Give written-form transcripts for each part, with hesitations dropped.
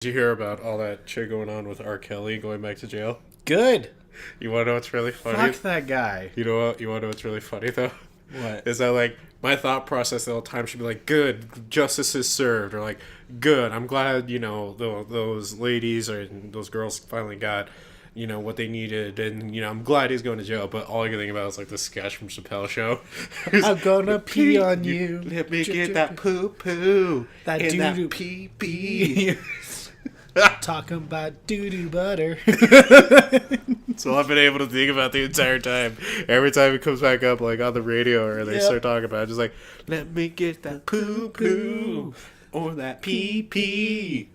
Did you hear about all that shit going on with R. Kelly going back to jail? Good. You want to know what's really funny? Fuck that guy. You know what? You want to know what's really funny though? What? Is that like my thought process the whole time should be like, good, justice is served, or like, good, I'm glad those ladies or those girls finally got what they needed, and I'm glad he's going to jail. But all I can think about is like the sketch from Chappelle's Show. I'm gonna pee on you. Let me get that poo poo. That and doo-doo. that pee pee. Talking about Doodoo Butter. That's all I've been able to think about the entire time. Every time it comes back up, like on the radio, or they start talking about it, just like, let me get that poo poo or that pee pee.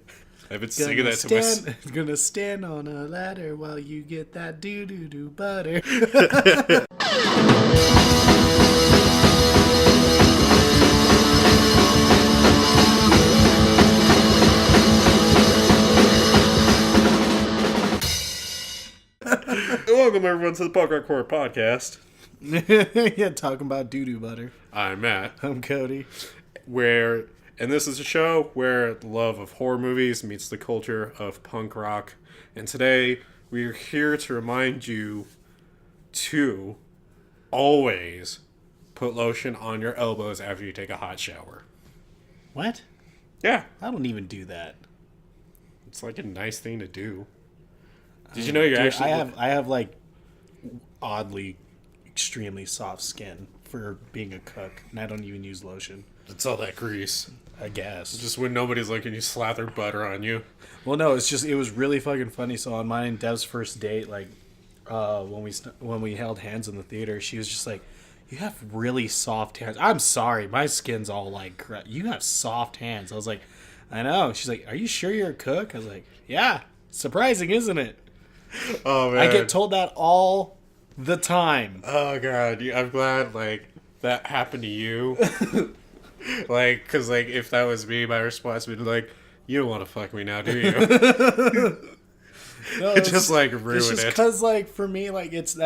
I've been singing that to myself. Gonna stand on a ladder while you get that doo-doo butter. Welcome everyone to the punkrockhorrorpodcast. Yeah, talking about doo-doo butter. I'm Matt. I'm Cody. And this is a show where the love of horror movies meets the culture of punk rock. And today we are here to remind you to always put lotion on your elbows after you take a hot shower. What? Yeah, I don't even do that. it's like a nice thing to do. Did you know you're actually... I have like oddly extremely soft skin for being a cook, and I don't even use lotion. It's all that grease. I guess. Just when nobody's looking, you slather butter on you. Well, no, it was really fucking funny. So on mine and Dev's first date, like when we held hands in the theater, she was just like, "You have really soft hands." I'm sorry, my skin's all like, "You have soft hands." I was like, "I know." She's like, "Are you sure you're a cook?" I was like, "Yeah." Surprising, isn't it? Oh man, I get told that all the time. Oh god, I'm glad like that happened to you. Like, cause like if that was me, my response would be like, "You don't want to fuck me now, do you?" No, just like ruin it's just it. because like for me, like it's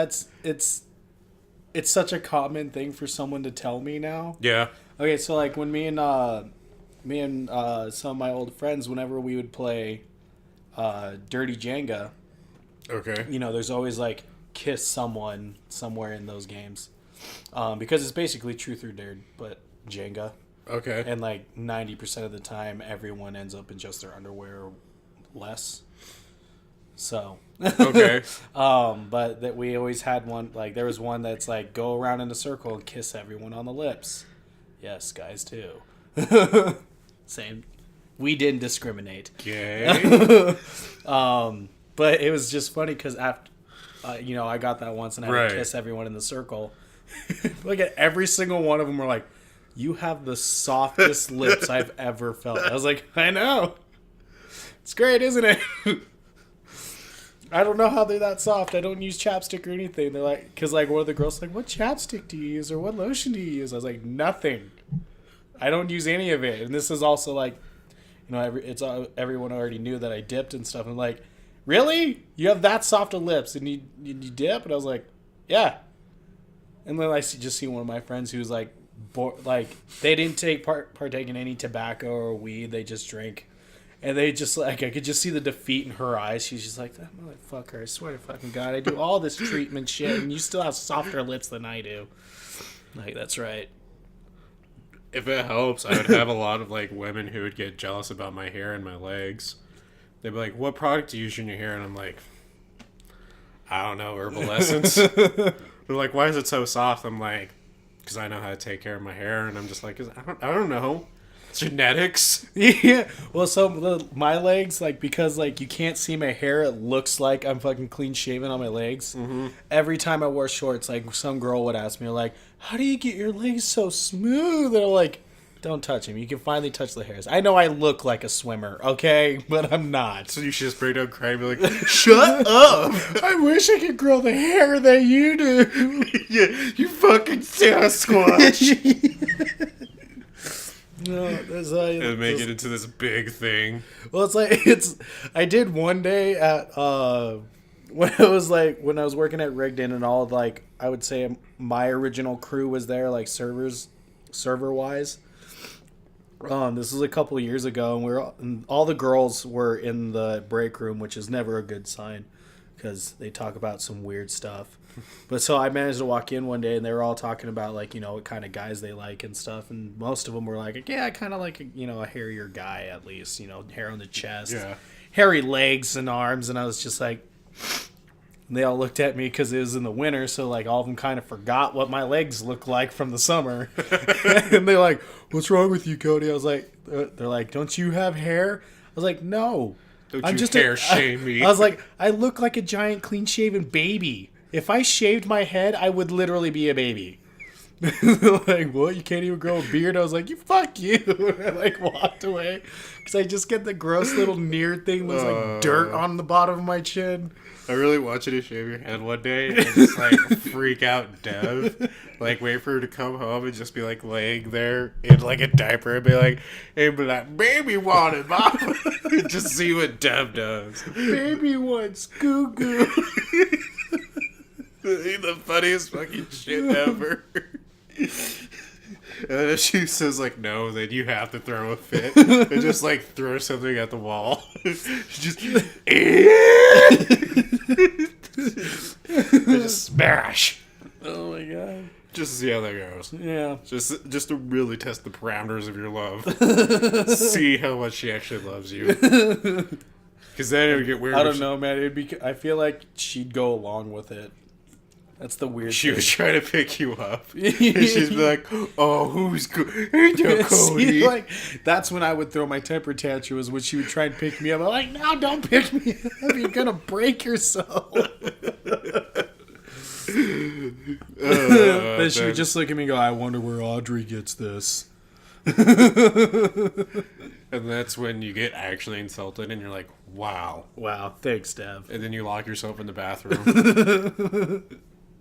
such a common thing for someone to tell me now. Yeah. Okay, so like when me and some of my old friends, whenever we would play Dirty Jenga, Okay. there's always like kiss someone somewhere in those games, because it's basically truth or dare, but Jenga. Okay. And like 90% of the time, everyone ends up in just their underwear or less. So. Okay. But that we always had one, like there was one that's like go around in a circle and kiss everyone on the lips. Yes, guys too. Same. We didn't discriminate. Okay. But it was just funny because after, I got that once and I had to kiss everyone in the circle. Look at every single one of them were like, "You have the softest lips I've ever felt." I was like, "I know. It's great, isn't it?" I don't know how they're that soft. I don't use chapstick or anything. They're like, because like one of the girls like, "What chapstick do you use or what lotion do you use?" I was like, "Nothing. I don't use any of it." And this is also like, everyone already knew that I dipped and stuff. I'm like, "Really? You have that soft of lips and you dip?" And I was like, "Yeah." And then I just see one of my friends who's like, they didn't partake in any tobacco or weed. They just drank. And they just like, I could just see the defeat in her eyes. She's just like, "That motherfucker, I swear to fucking God, I do all this treatment shit and you still have softer lips than I do." Like, that's right. If it helps, I would have a lot of like women who would get jealous about my hair and my legs. They'd be like, "What product do you use in your hair?" And I'm like, "I don't know, herbal essence." They're like, "Why is it so soft?" I'm like, "Because I know how to take care of my hair." And I'm just like, I don't know. Genetics. Yeah. Well, so my legs, like, because like you can't see my hair, it looks like I'm fucking clean shaven on my legs. Mm-hmm. Every time I wore shorts, like some girl would ask me, like, "How do you get your legs so smooth?" And I'm like, "Don't touch them. You can finally touch the hairs." I know I look like a swimmer, okay, but I'm not. So you should just break down crying and be like, "Shut up! I wish I could grow the hair that you do." Yeah, you fucking Sasquatch. No, that's like, and make it into this big thing. Well, I did one day at when I was working at Rigdon, and all of, like, I would say my original crew was there, like server wise. This was a couple of years ago, and all the girls were in the break room, which is never a good sign because they talk about some weird stuff. But so I managed to walk in one day, and they were all talking about, like, you know, what kind of guys they like and stuff. And most of them were like, yeah, I kind of like, you know, a hairier guy at least, you know, hair on the chest, hairy legs and arms. And I was just like, and they all looked at me because it was in the winter, so like all of them kind of forgot what my legs look like from the summer. And they're like, "What's wrong with you, Cody?" I was like, "They're like, don't you have hair?" I was like, "No, I'm just hair shame me." I was like, "I look like a giant clean shaven baby. If I shaved my head, I would literally be a baby." Like, what? You can't even grow a beard? I was like, fuck you. And I like walked away because I just get the gross little near thing that's like dirt on the bottom of my chin. I really want you to shave your head one day and just like freak out Dev. Like wait for her to come home and just be like laying there in like a diaper and be like, hey, be like, baby wanted, mom. Just see what Dev does. Baby wants goo goo. The funniest fucking shit ever. And then if she says like no, then you have to throw a fit and just like throw something at the wall. Just just smash. Oh my god. Just to see how that goes. Yeah. Just to really test the parameters of your love. See how much she actually loves you. Because then it would get weird. I don't know, man. I feel like she'd go along with it. That's the weird She thing. was trying to pick you up. And she'd be like, oh, who's good? Hey, Cody. See, like, that's when I would throw my temper tantrum, was when she would try and pick me up. I'm like, no, don't pick me up. You're going to break yourself. Then she would just look at me and go, I wonder where Audrey gets this. And that's when you get actually insulted and you're like, wow. Wow, thanks, Dev. And then you lock yourself in the bathroom.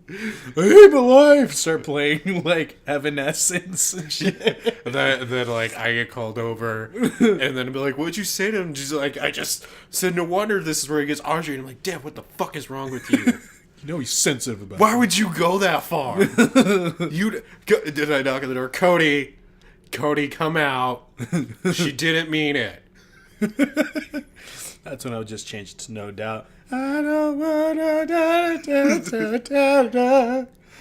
I hate my life. Start playing like Evanescence and shit. And then like I get called over, and then be like, "What'd you say to him?" She's like, "I just said no wonder this is where he gets Audrey." And I'm like, "Dad, what the fuck is wrong with you? You know he's sensitive about. Why would you go that far? Did I knock on the door? Cody, come out. She didn't mean it." That's when I would just change it to No Doubt. I don't wanna da.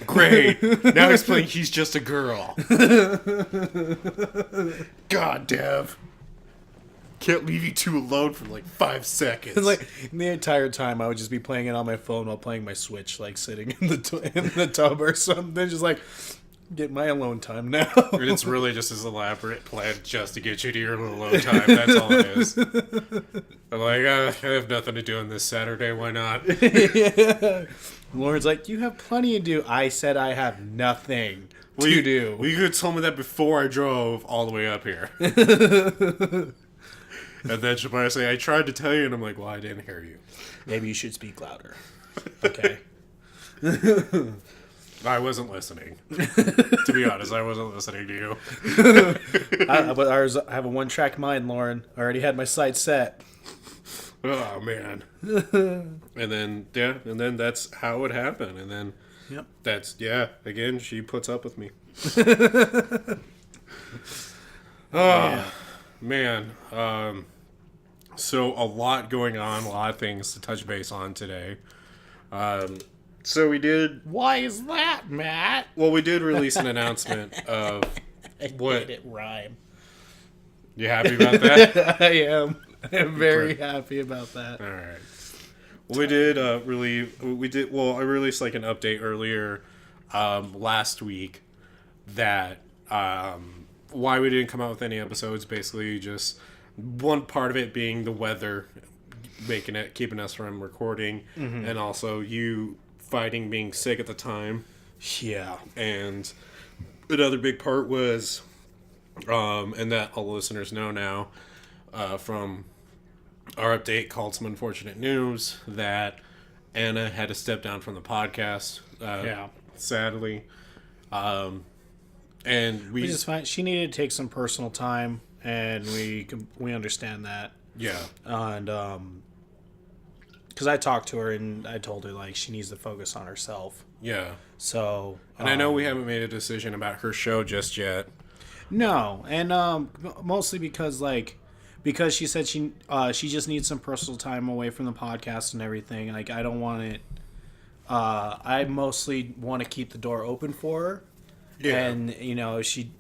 Great. Now he's playing He's Just a Girl. God, Dev. Can't leave you two alone for like 5 seconds. Like the entire time, I would just be playing it on my phone while playing my Switch, like sitting in the tub or something. Just like, get my alone time now. And it's really just this elaborate plan just to get you to your little alone time. That's all it is. I'm like, I have nothing to do on this Saturday. Why not? Yeah. Lauren's like, you have plenty to do. I said I have nothing to do. Well, you could have told me that before I drove all the way up here. And then she'll probably say, I tried to tell you. And I'm like, well, I didn't hear you. Maybe you should speak louder. Okay. I wasn't listening. To be honest, I wasn't listening to you. But I have a one-track mind, Lauren. I already had my sights set. Oh, man. And then that's how it happened. And then again, she puts up with me. Oh, man. So a lot going on, a lot of things to touch base on today. So we did... Why is that, Matt? Well, we did release an announcement of what... Made it rhyme. You happy about that? I am. I'm very happy about that. All right. Well, we did I released like an update earlier last week that why we didn't come out with any episodes, basically just one part of it being the weather keeping us from recording, and also you fighting being sick at the time. Yeah. And another big part was and that all the listeners know now from our update called Some Unfortunate News, that Anna had to step down from the podcast, sadly. And which is fine. She needed to take some personal time, and we understand that. Yeah. And because I talked to her and I told her like she needs to focus on herself. Yeah. So. And I know we haven't made a decision about her show just yet. No, and mostly because she said she just needs some personal time away from the podcast and everything. Like I don't want it. I mostly want to keep the door open for her, and she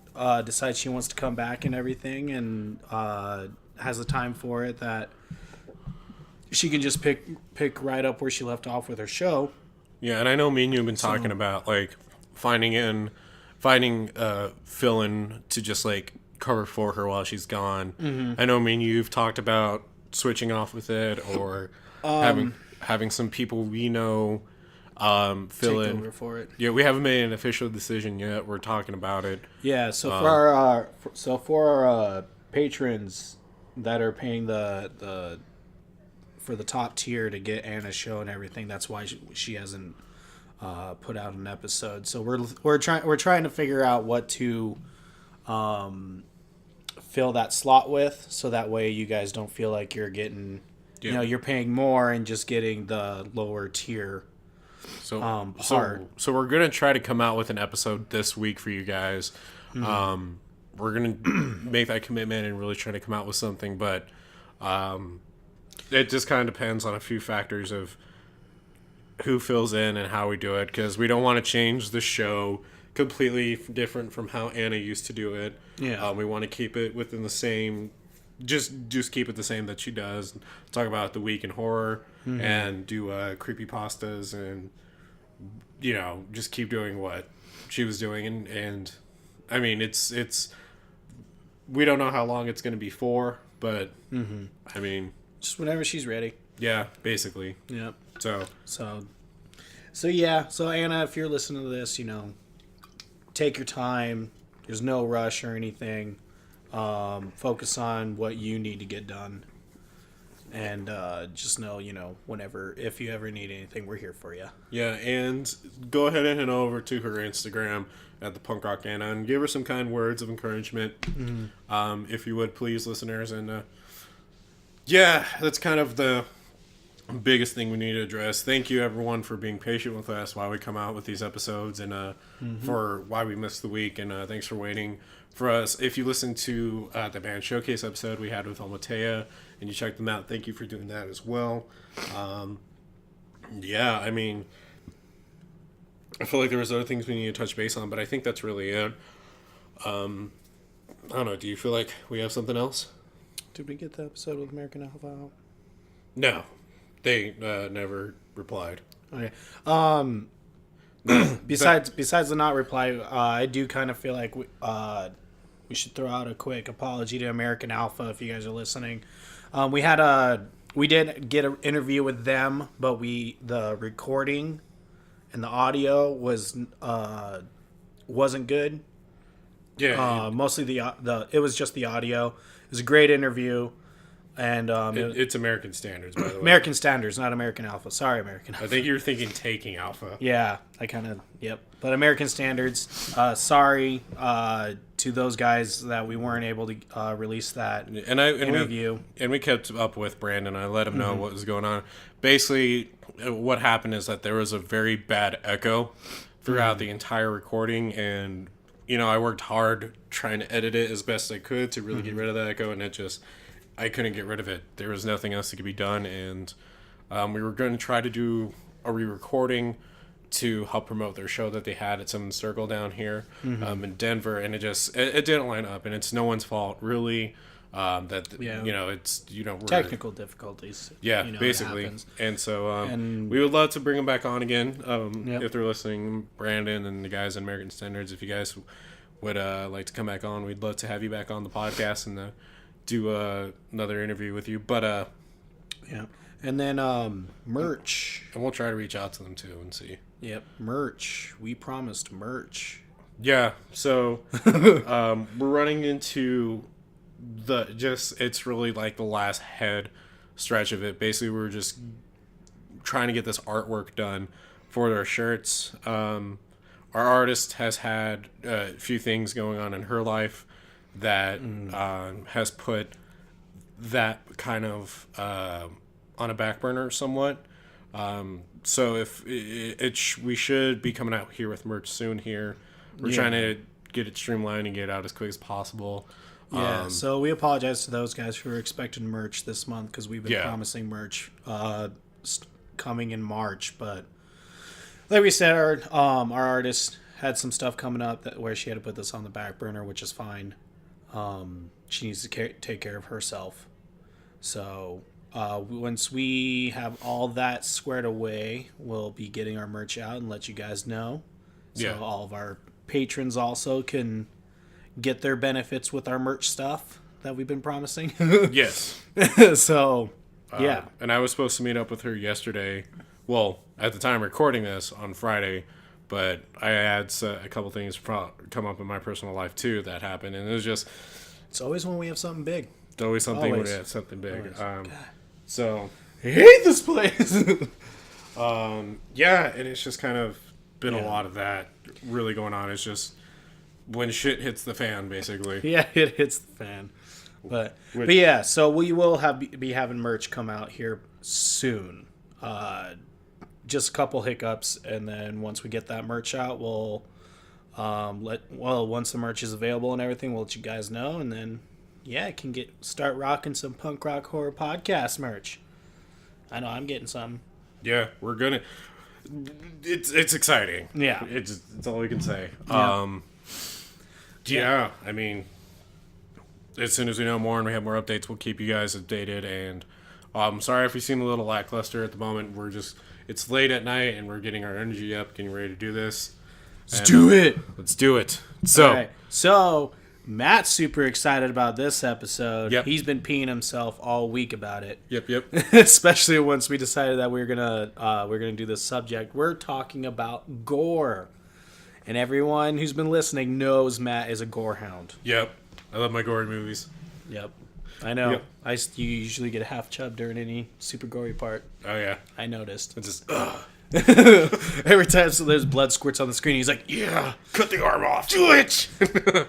decides she wants to come back and everything, and has the time for it that she can just pick right up where she left off with her show. Yeah, and I know me and you have been talking about like finding fill-in to just like cover for her while she's gone. I know me and you've talked about switching off with it or having some people we know fill Take in over for it. Yeah, we haven't made an official decision yet. We're talking about it. Yeah, so for our patrons that are paying the for the top tier to get Anna's show and everything, that's why she hasn't put out an episode. So we're trying to figure out what to fill that slot with, so that way you guys don't feel like you're getting you're paying more and just getting the lower tier. So we're gonna try to come out with an episode this week for you guys. We're gonna make that commitment and really try to come out with something, but it just kind of depends on a few factors of who fills in and how we do it, because we don't want to change the show completely different from how Anna used to do it. Yeah, we want to keep it within the same. Just keep it the same that she does. Talk about the week in horror and do creepypastas and just keep doing what she was doing and I mean it's we don't know how long it's going to be for, but I mean just whenever she's ready. Yeah, basically. Yep. So yeah. So Anna, if you're listening to this, take your time. There's no rush or anything. Focus on what you need to get done, and just know, whenever, if you ever need anything, we're here for you. Yeah, and go ahead and head over to her Instagram at the Punk Rock Anna and give her some kind words of encouragement, if you would, please, listeners. And that's kind of the biggest thing we need to address. Thank you, everyone, for being patient with us while we come out with these episodes, and for why we missed the week, and thanks for waiting for us. If you listened to the band showcase episode we had with Almatea and you checked them out, thank you for doing that as well. I mean, I feel like there was other things we need to touch base on, but I think that's really it. I don't know, do you feel like we have something else? Did we get the episode with American Alpha out? No, they never replied. Okay. Besides the not reply, I do kind of feel like we should throw out a quick apology to American Alpha if you guys are listening. We did get an interview with them, but the recording and the audio wasn't good. Yeah, mostly it was just the audio. It was a great interview. And it's American Standards, by the way. American Standards, not American Alpha. Sorry, American Alpha. I think you're thinking Taking Alpha. Yeah, I kind of, yep. But American Standards, sorry to those guys that we weren't able to release that interview. And we kept up with Brandon. I let him know what was going on. Basically, what happened is that there was a very bad echo throughout the entire recording, and, I worked hard trying to edit it as best I could to really get rid of that echo, and I couldn't get rid of it. There was nothing else that could be done, and we were going to try to do a re-recording to help promote their show that they had at Seventh Circle down here in Denver, and it didn't line up, and it's no one's fault really. It's technical difficulties. Yeah, basically, and so we would love to bring them back on again if they're listening. Brandon and the guys at American Standards, if you guys would like to come back on, we'd love to have you back on the podcast and do another interview with you, but and then merch, and we'll try to reach out to them too and see. Yep, merch. We promised merch. Yeah, so we're running into it's really like the last head stretch of it. Basically, we're just trying to get this artwork done for their shirts. Our artist has had a few things going on in her life that has put that kind of on a back burner somewhat. So if we should be coming out here with merch soon here. We're trying to get it streamlined and get it out as quick as possible. Yeah, so we apologize to those guys who are expecting merch this month because we've been promising merch coming in March. But like we said, our artist had some stuff coming up where she had to put this on the back burner, which is fine. She needs to take care of herself. So once we have all that squared away, we'll be getting our merch out and let you guys know. So all of our patrons also can get their benefits with our merch stuff that we've been promising. Yes. So, yeah. And I was supposed to meet up with her yesterday. Well, at the time recording this on Friday, but I had a couple things come up in my personal life too that happened, and it was just... It's always when we have something big. It's always something when we have something big. So... I hate this place! Yeah, and it's just kind of been a lot of that really going on. It's just... when shit hits the fan, basically. Yeah, it hits the fan. But yeah, so we will be having merch come out here soon. Just a couple hiccups, and then once we get that merch out, we'll once the merch is available and everything, we'll let you guys know, and then can start rocking some punk rock horror podcast merch. I know I'm getting some. Yeah, we're gonna. It's exciting. Yeah, it's all we can say. Yeah. I mean, as soon as we know more and we have more updates, we'll keep you guys updated. And sorry if we seem a little lackluster at the moment. It's late at night and we're getting our energy up, getting ready to do this. Let's do it. Let's do it. So, right. So Matt's super excited about this episode. Yep. He's been peeing himself all week about it. Yep. Especially once we decided that we're gonna do this subject. We're talking about gore. And everyone who's been listening knows Matt is a gore hound. Yep. I love my gory movies. Yep. I know. Yep. You usually get a half chub during any super gory part. Oh, yeah. I noticed. It's just, Every time there's blood squirts on the screen, he's like, yeah, cut the arm off. do it! Do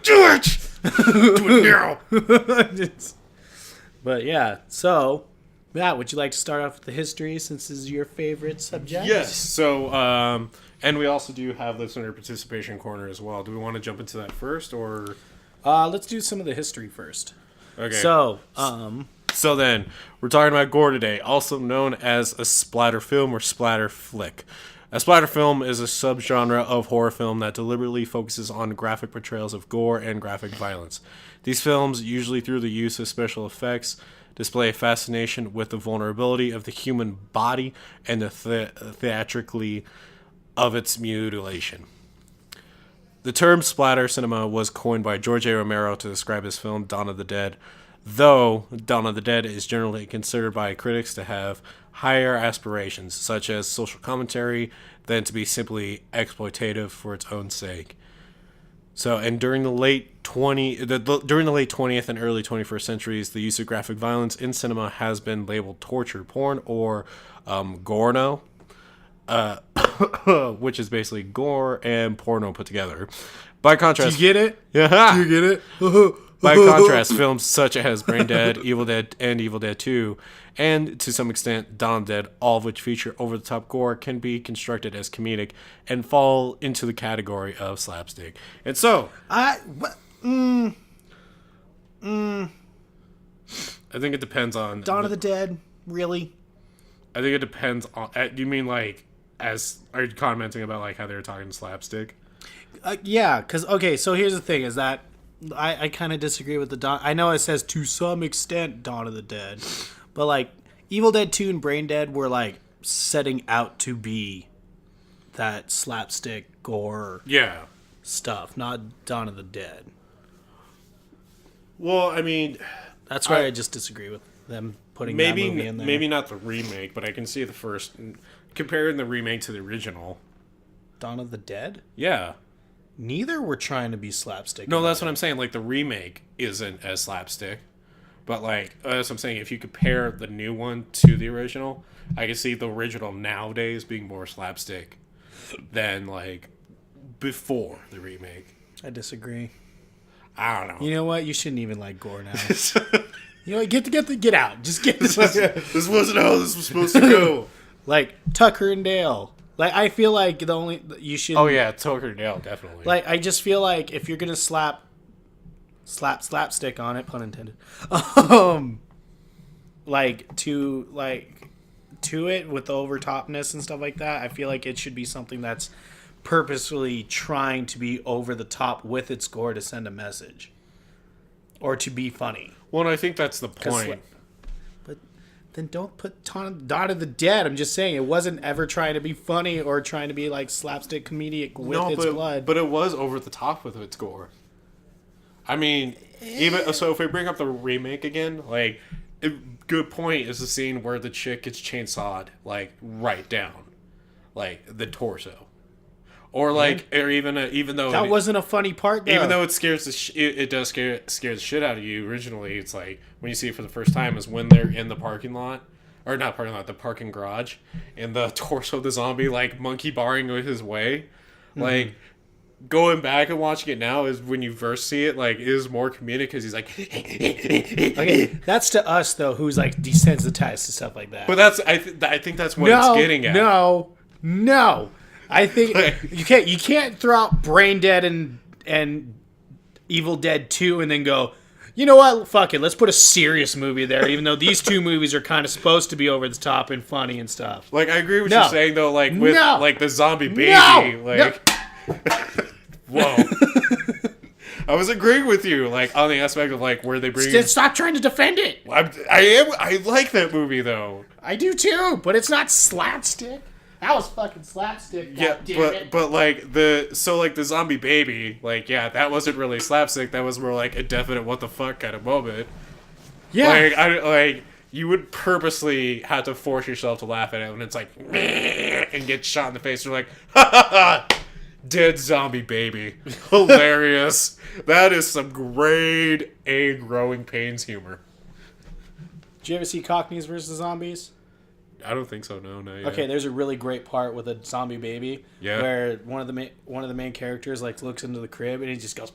it! Do it now! But yeah, so, Matt, would you like to start off with the history since this is your favorite subject? Yes. So, and we also do have listener participation corner as well. Do we want to jump into that first, or? Let's do some of the history first. Okay. So then, we're talking about gore today, also known as a splatter film or splatter flick. A splatter film is a subgenre of horror film that deliberately focuses on graphic portrayals of gore and graphic violence. These films, usually through the use of special effects, display a fascination with the vulnerability of the human body and the theatrically of its mutilation. The term splatter cinema was coined by George A. Romero to describe his film Dawn of the Dead, though Dawn of the Dead is generally considered by critics to have higher aspirations, such as social commentary, than to be simply exploitative for its own sake. So, and during the late 20th and early 21st centuries, the use of graphic violence in cinema has been labeled torture porn or gorno, which is basically gore and porno put together. By contrast, do you get it? Yeah. Do you get it? By contrast, films such as Brain Dead, Evil Dead, and Evil Dead 2, and to some extent Dawn of the Dead, all of which feature over-the-top gore, can be constructed as comedic and fall into the category of slapstick. And so, I think it depends on Dawn of the Dead, really? I think it depends on. Do you mean like are you commenting about like how they were talking slapstick? Yeah, because okay, so here's the thing: is that I kind of disagree with the Dawn. I know it says to some extent Dawn of the Dead, but like Evil Dead 2 and Brain Dead were like setting out to be that slapstick gore stuff, not Dawn of the Dead. Well, I mean, that's why I just disagree with them putting that movie in there. Maybe not the remake, but I can see the first comparing the remake to the original. Dawn of the Dead? Yeah. Neither were trying to be slapstick. No, that's what I'm saying. Like, the remake isn't as slapstick. But, like, that's what I'm saying. If you compare the new one to the original, I can see the original nowadays being more slapstick than, like, before the remake. I disagree. I don't know. You know what? You shouldn't even like gore now. You know what? Get out. Just get this wasn't how this was supposed to go. Like, Tucker and Dale. Like, I feel like you should. Oh yeah, Toker Nail, definitely. Like, I just feel like if you're gonna slapstick on it, pun intended. To it with the overtopness and stuff like that, I feel like it should be something that's purposefully trying to be over the top with its gore to send a message or to be funny. Well, and I think that's the point. But then don't put Dawn of the Dead. I'm just saying it wasn't ever trying to be funny or trying to be like slapstick comedic with its blood. But it was over the top with its gore. I mean, even so, if we bring up the remake again, like, good point is the scene where the chick gets chainsawed, like, right down, like the torso, or like, or even though that wasn't a funny part, though. Even though it scares it does scare the shit out of you. Originally, it's like when you see it for the first time is when they're in the parking lot, or not parking lot, the parking garage, and the torso of the zombie like monkey barring his way, like. Going back and watching it now is when you first see it, like, is more comedic because he's like, okay, that's to us though, who's like desensitized to stuff like that. But that's I think that's what it's getting at. No, I think you can't throw out Brain Dead and Evil Dead 2 and then go, you know what? Fuck it, let's put a serious movie there. Even though these two movies are kind of supposed to be over the top and funny and stuff. Like, I agree with you saying though, like with like the zombie baby, Whoa. I was agreeing with you, like, on the aspect of, like, where they bring... Stop trying to defend it! I like that movie, though. I do, too, but it's not slapstick. That was fucking slapstick. But like, the zombie baby, like, yeah, that wasn't really slapstick. That was more, like, a definite what the fuck kind of moment. Yeah. You would purposely have to force yourself to laugh at it when it's like, and get shot in the face. You're like, ha ha ha! Dead zombie baby. Hilarious. That is some grade A growing pains humor. Did you ever see Cockneys versus Zombies? I don't think so. No. Yet. Okay, there's a really great part with a zombie baby. Yeah. Where one of the main characters like looks into the crib and he just goes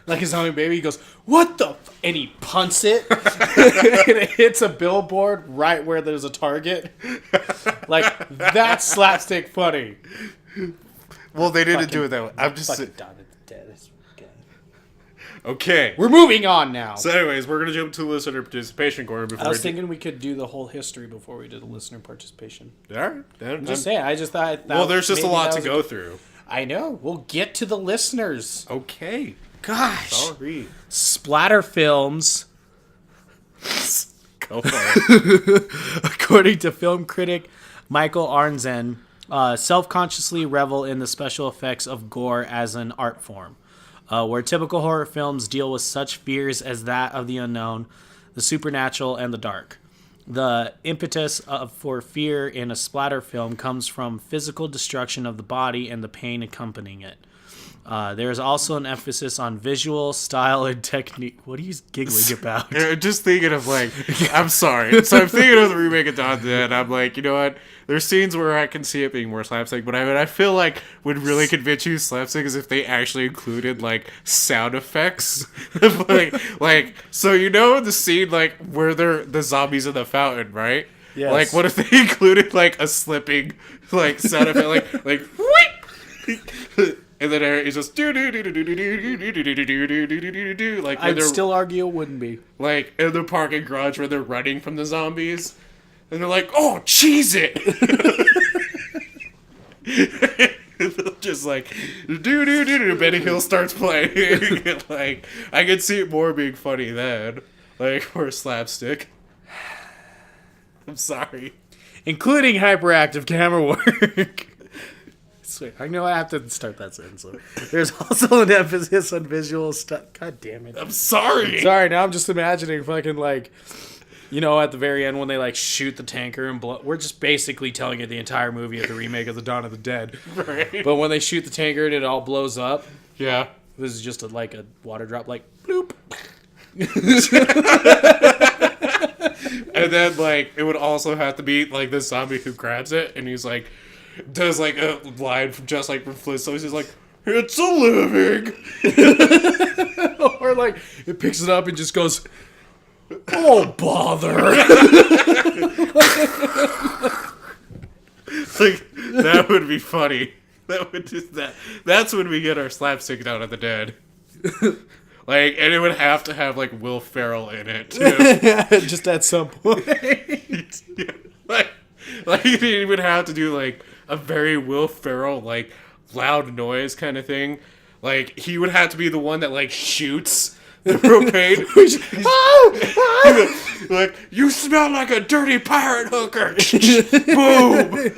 like a zombie baby. He goes, "What the?" And he punts it, and it hits a billboard right where there's a target. Like, that's slapstick funny. Well, they didn't do it that way. I'm just fucking Dawn of the Dead. Okay. We're moving on now. So anyways, we're going to jump to listener participation corner before I was thinking we could do the whole history before we did the listener participation. All right. I'm just saying. I just thought... Well, there's just a lot to go through. I know. We'll get to the listeners. Okay. Gosh. Sorry. Splatter Films. Go for it. According to film critic Michael Arnzen, self-consciously revel in the special effects of gore as an art form. Where typical horror films deal with such fears as that of the unknown, the supernatural, and the dark. The impetus for fear in a splatter film comes from physical destruction of the body and the pain accompanying it. There is also an emphasis on visual, style, and technique. What are you giggling about? Just thinking of, like, I'm sorry. So I'm thinking of the remake of Dawn of the Dead, and I'm like, you know what? There's scenes where I can see it being more slapstick, but I feel like would really convince you slapstick is if they actually included, like, sound effects. like, so you know the scene, like, where they're the zombies in the fountain, right? Yes. Like, what if they included, like, a slipping, like, sound effect, like, whoop! And then it's just do do do do do do do do do do do do. Like, I'd still argue it wouldn't be. Like in the parking garage where they're running from the zombies, and they're like, "Oh, cheese it!" Just like do do do do. Benny Hill starts playing. Like, I could see it more being funny then, like, or slapstick. I'm sorry, including hyperactive camera work. I know I have to start that sentence. There's also an emphasis on visual stuff. God damn it. I'm sorry. Sorry, now I'm just imagining fucking, like, you know, at the very end when they, like, shoot the tanker and blow. We're just basically telling you the entire movie of the remake of the Dawn of the Dead. Right. But when they shoot the tanker and it all blows up. Yeah. This is just like a water drop, like, bloop. And then, like, it would also have to be, like, the zombie who grabs it and he's like, does, like, a line from just like from Flintstones. He's like, "It's a living," or like it picks it up and just goes, "Oh bother!" Like, That would be funny. That's when we get our slapstick down at the dead. Like, and it would have to have like Will Ferrell in it too. Just at some point. Yeah. Like he would have to do like a very Will Ferrell like loud noise kind of thing. Like he would have to be the one that like shoots the propane. Like, you smell like a dirty pirate hooker. Boom.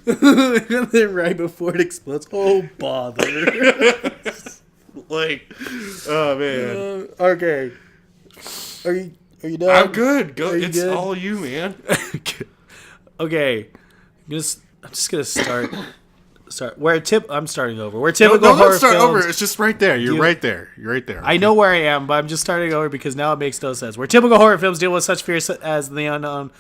And then right before it explodes, oh bother. Like, oh man. Okay. Are you done? I'm good. Go. It's good? all you, man. Okay. I'm just gonna start. I'm starting over. Where typical Don't horror start films, over. It's just right there. You're right there. You're right there. I know where I am, but I'm just starting over because now it makes no sense. Where typical horror films deal with such fears as the unknown,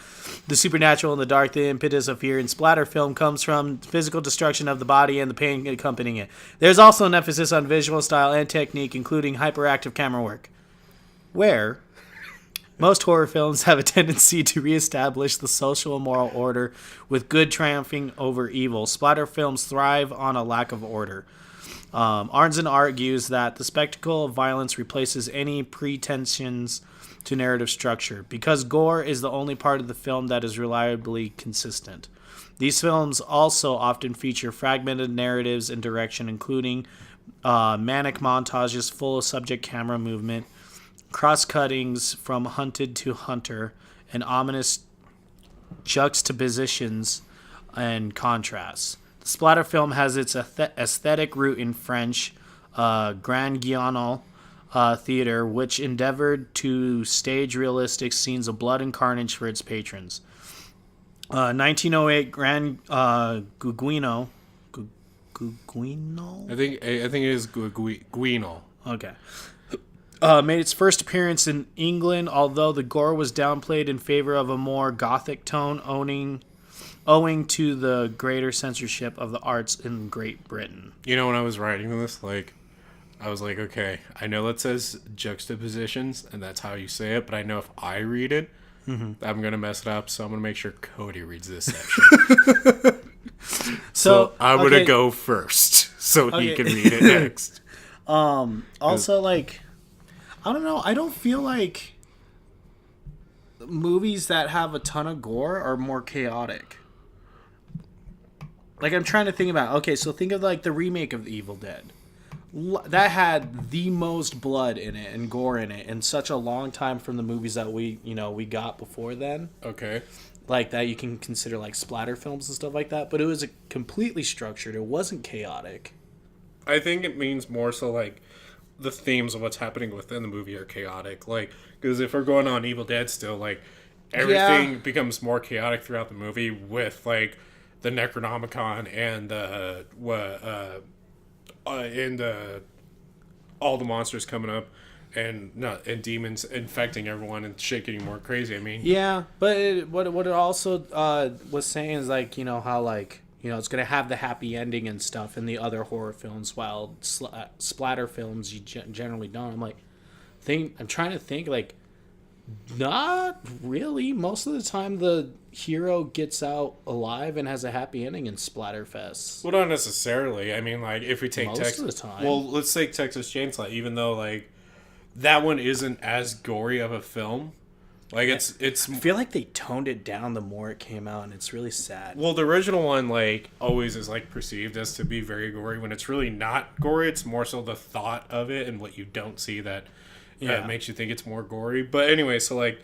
the supernatural, and the dark, the impetus of fear in splatter film comes from physical destruction of the body and the pain accompanying it. There's also an emphasis on visual style and technique, including hyperactive camera work. Where most horror films have a tendency to reestablish the social and moral order, with good triumphing over evil. Splatter films thrive on a lack of order. Arnzen argues that the spectacle of violence replaces any pretensions to narrative structure, because gore is the only part of the film that is reliably consistent. These films also often feature fragmented narratives and direction, including manic montages full of subject camera movement, cross-cuttings from hunted to hunter, and ominous juxtapositions and contrasts. The splatter film has its aesthetic root in French Grand Guignol theater, which endeavored to stage realistic scenes of blood and carnage for its patrons. 1908 Grand Guignol. Guignol? I think it is Guignol. Okay. Made its first appearance in England, although the gore was downplayed in favor of a more gothic tone, owing to the greater censorship of the arts in Great Britain. You know, when I was writing this, like, I was like, okay, I know that says juxtapositions, and that's how you say it, but I know if I read it, I'm going to mess it up, so I'm going to make sure Cody reads this section. So I'm going to go first, so he can read it next. Also, like, I don't know. I don't feel like movies that have a ton of gore are more chaotic. Like, I'm trying to think about, okay, so think of, like, the remake of The Evil Dead. That had the most blood in it and gore in it in such a long time from the movies that we got before then. Okay. Like, that you can consider, like, splatter films and stuff like that. But it was completely structured. It wasn't chaotic. I think it means more so, like, the themes of what's happening within the movie are chaotic. Like, because if we're going on Evil Dead still, like, everything becomes more chaotic throughout the movie with, like, the Necronomicon and all the monsters coming up and demons infecting everyone and shit getting more crazy. I mean, yeah, but what it also was saying is, like, you know how, like, you know, it's gonna have the happy ending and stuff in the other horror films, while splatter films you generally don't. I'm trying to think, like, not really. Most of the time, the hero gets out alive and has a happy ending in Splatterfest. Well, not necessarily. I mean, like, if we take Most of the time. Well, let's take Texas Chainsaw. Even though, like, that one isn't as gory of a film. Like, it's. I feel like they toned it down the more it came out, and it's really sad. Well, the original one, like, always is, like, perceived as to be very gory when it's really not gory. It's more so the thought of it and what you don't see that makes you think it's more gory. But anyway, so, like,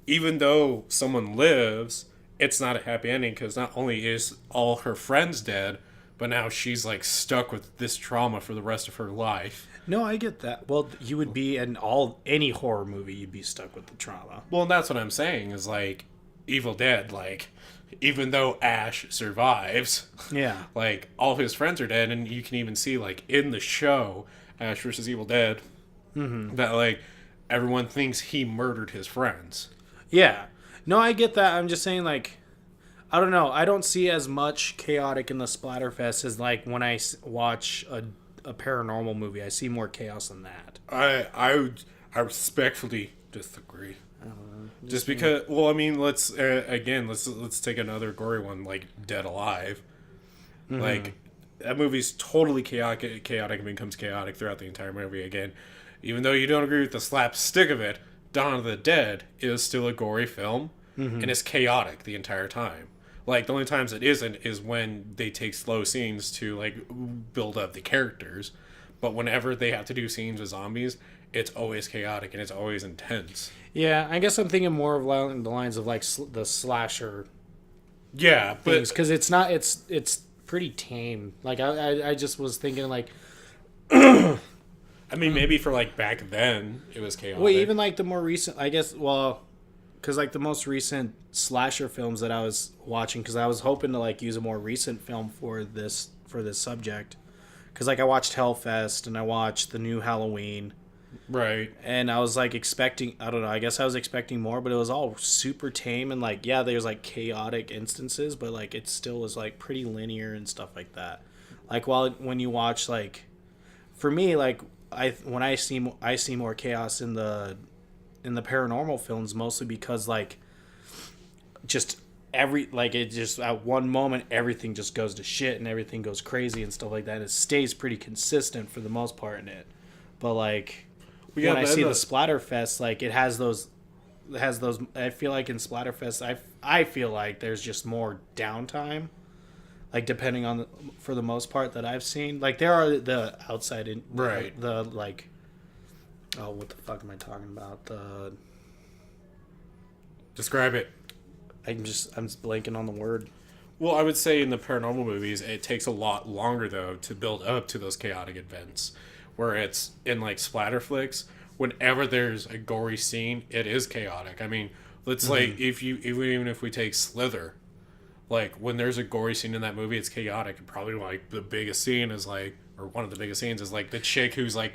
even though someone lives, it's not a happy ending, because not only is all her friends dead, but now she's, like, stuck with this trauma for the rest of her life. No, I get that. Well, you would be in any horror movie, you'd be stuck with the trauma. Well, and that's what I'm saying is, like, Evil Dead, like, even though Ash survives, like, all his friends are dead, and you can even see, like, in the show, Ash vs. Evil Dead, that, like, everyone thinks he murdered his friends. Yeah. No, I get that. I'm just saying, like, I don't know. I don't see as much chaotic in the Splatterfest as, like, when I watch a paranormal movie. I see more chaos than that. I respectfully disagree. Just because, well, I mean, let's take another gory one, like Dead Alive. Like, that movie's totally chaotic and becomes chaotic throughout the entire movie. Again, even though you don't agree with the slapstick of it, Dawn of the Dead is still a gory film, and it's chaotic the entire time. Like, the only times it isn't is when they take slow scenes to, like, build up the characters. But whenever they have to do scenes with zombies, it's always chaotic and it's always intense. Yeah, I guess I'm thinking more of along the lines of, like, the slasher Yeah, things. Because it's not... It's pretty tame. Like, I just was thinking, like... I mean, maybe for, like, back then, it was chaotic. Well, even, like, the more recent... I guess, well... Because, like, the most recent slasher films that I was watching... Because I was hoping to, like, use a more recent film for this subject. Because, like, I watched Hellfest, and I watched the new Halloween. Right. And I was, like, expecting... I don't know. I guess I was expecting more, but it was all super tame. And, like, yeah, there's, like, chaotic instances, but, like, it still was, like, pretty linear and stuff like that. Like, when you watch, like... For me, like... When I see more chaos in the paranormal films, mostly because, like, just it just at one moment everything just goes to shit and everything goes crazy and stuff like that. And it stays pretty consistent for the most part in it. But, like, when I see the Splatterfest, like, it has those. I feel like in Splatterfest, I feel like there's just more downtime. Like, depending on for the most part that I've seen, like, there are the outside in right the like, oh, what the fuck am I talking about? Describe it. I'm just blanking on the word. Well, I would say in the paranormal movies, it takes a lot longer, though, to build up to those chaotic events. Where it's in, like, splatter flicks, whenever there's a gory scene, it is chaotic. I mean, let's like even if we take Slither, like, when there's a gory scene in that movie, it's chaotic. And probably, like, the biggest scene is, like, or one of the biggest scenes is, like, the chick who's, like,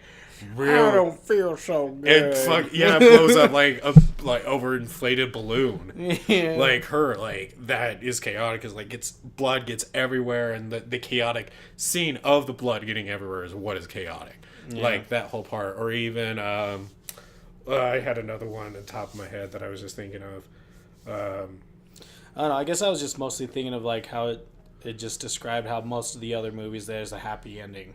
real... I don't feel so good. It blows up, like, a overinflated balloon. Yeah. Like, her, like, that is chaotic, because, like, blood gets everywhere, and the chaotic scene of the blood getting everywhere is what is chaotic. Yeah. Like, that whole part. Or even, I had another one on the top of my head that I was just thinking of. I don't know. I guess I was just mostly thinking of, like, how it just described how most of the other movies there's a happy ending.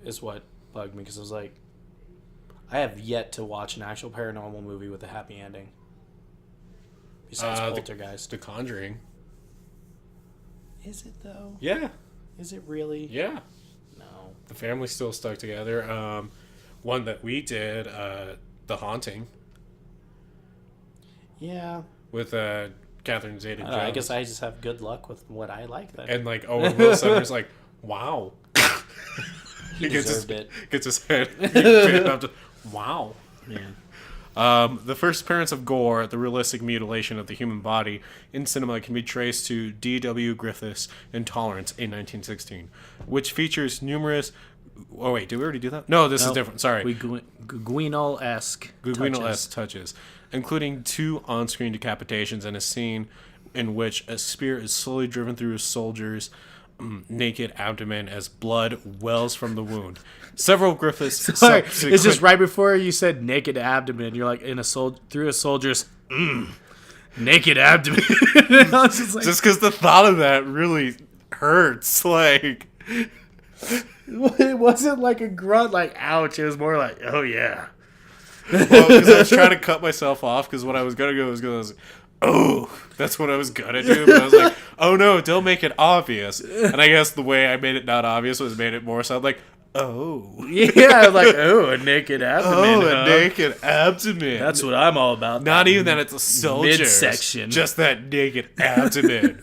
Is what bugged me, because I was like, I have yet to watch an actual paranormal movie with a happy ending. Besides Poltergeist. The Conjuring. Is it, though? Yeah. Is it really? Yeah. No. The family's still stuck together. One that we did, The Haunting. Yeah. With Catherine Zeta-Jones. I guess I just have good luck with what I like then. And, like, Owen Wilson's like, wow. He deserved it. Gets his head up to, wow. Yeah. The first appearance of gore, the realistic mutilation of the human body in cinema, can be traced to D.W. Griffith's Intolerance in 1916, which features numerous... Oh, wait, did we already do that? No, this is different. Sorry. Guignol-esque touches, including 2 on-screen decapitations and a scene in which a spear is slowly driven through a soldier's naked abdomen as blood wells from the wound. Several Griffiths... Sorry, it's just right before you said naked abdomen, you're like, through a soldier's... naked abdomen. Just because the thought of that really hurts, like... It wasn't like a grunt, like, ouch. It was more like, oh, yeah. Well, because I was trying to cut myself off, because what I was going to go was, oh, that's what I was going to do. But I was like, oh, no, don't make it obvious. And I guess the way I made it not obvious was made it more sound like, oh. Yeah, like, oh, a naked abdomen. Oh, a naked abdomen. That's what I'm all about. Not even that it's a soldier. Midsection. Just that naked abdomen.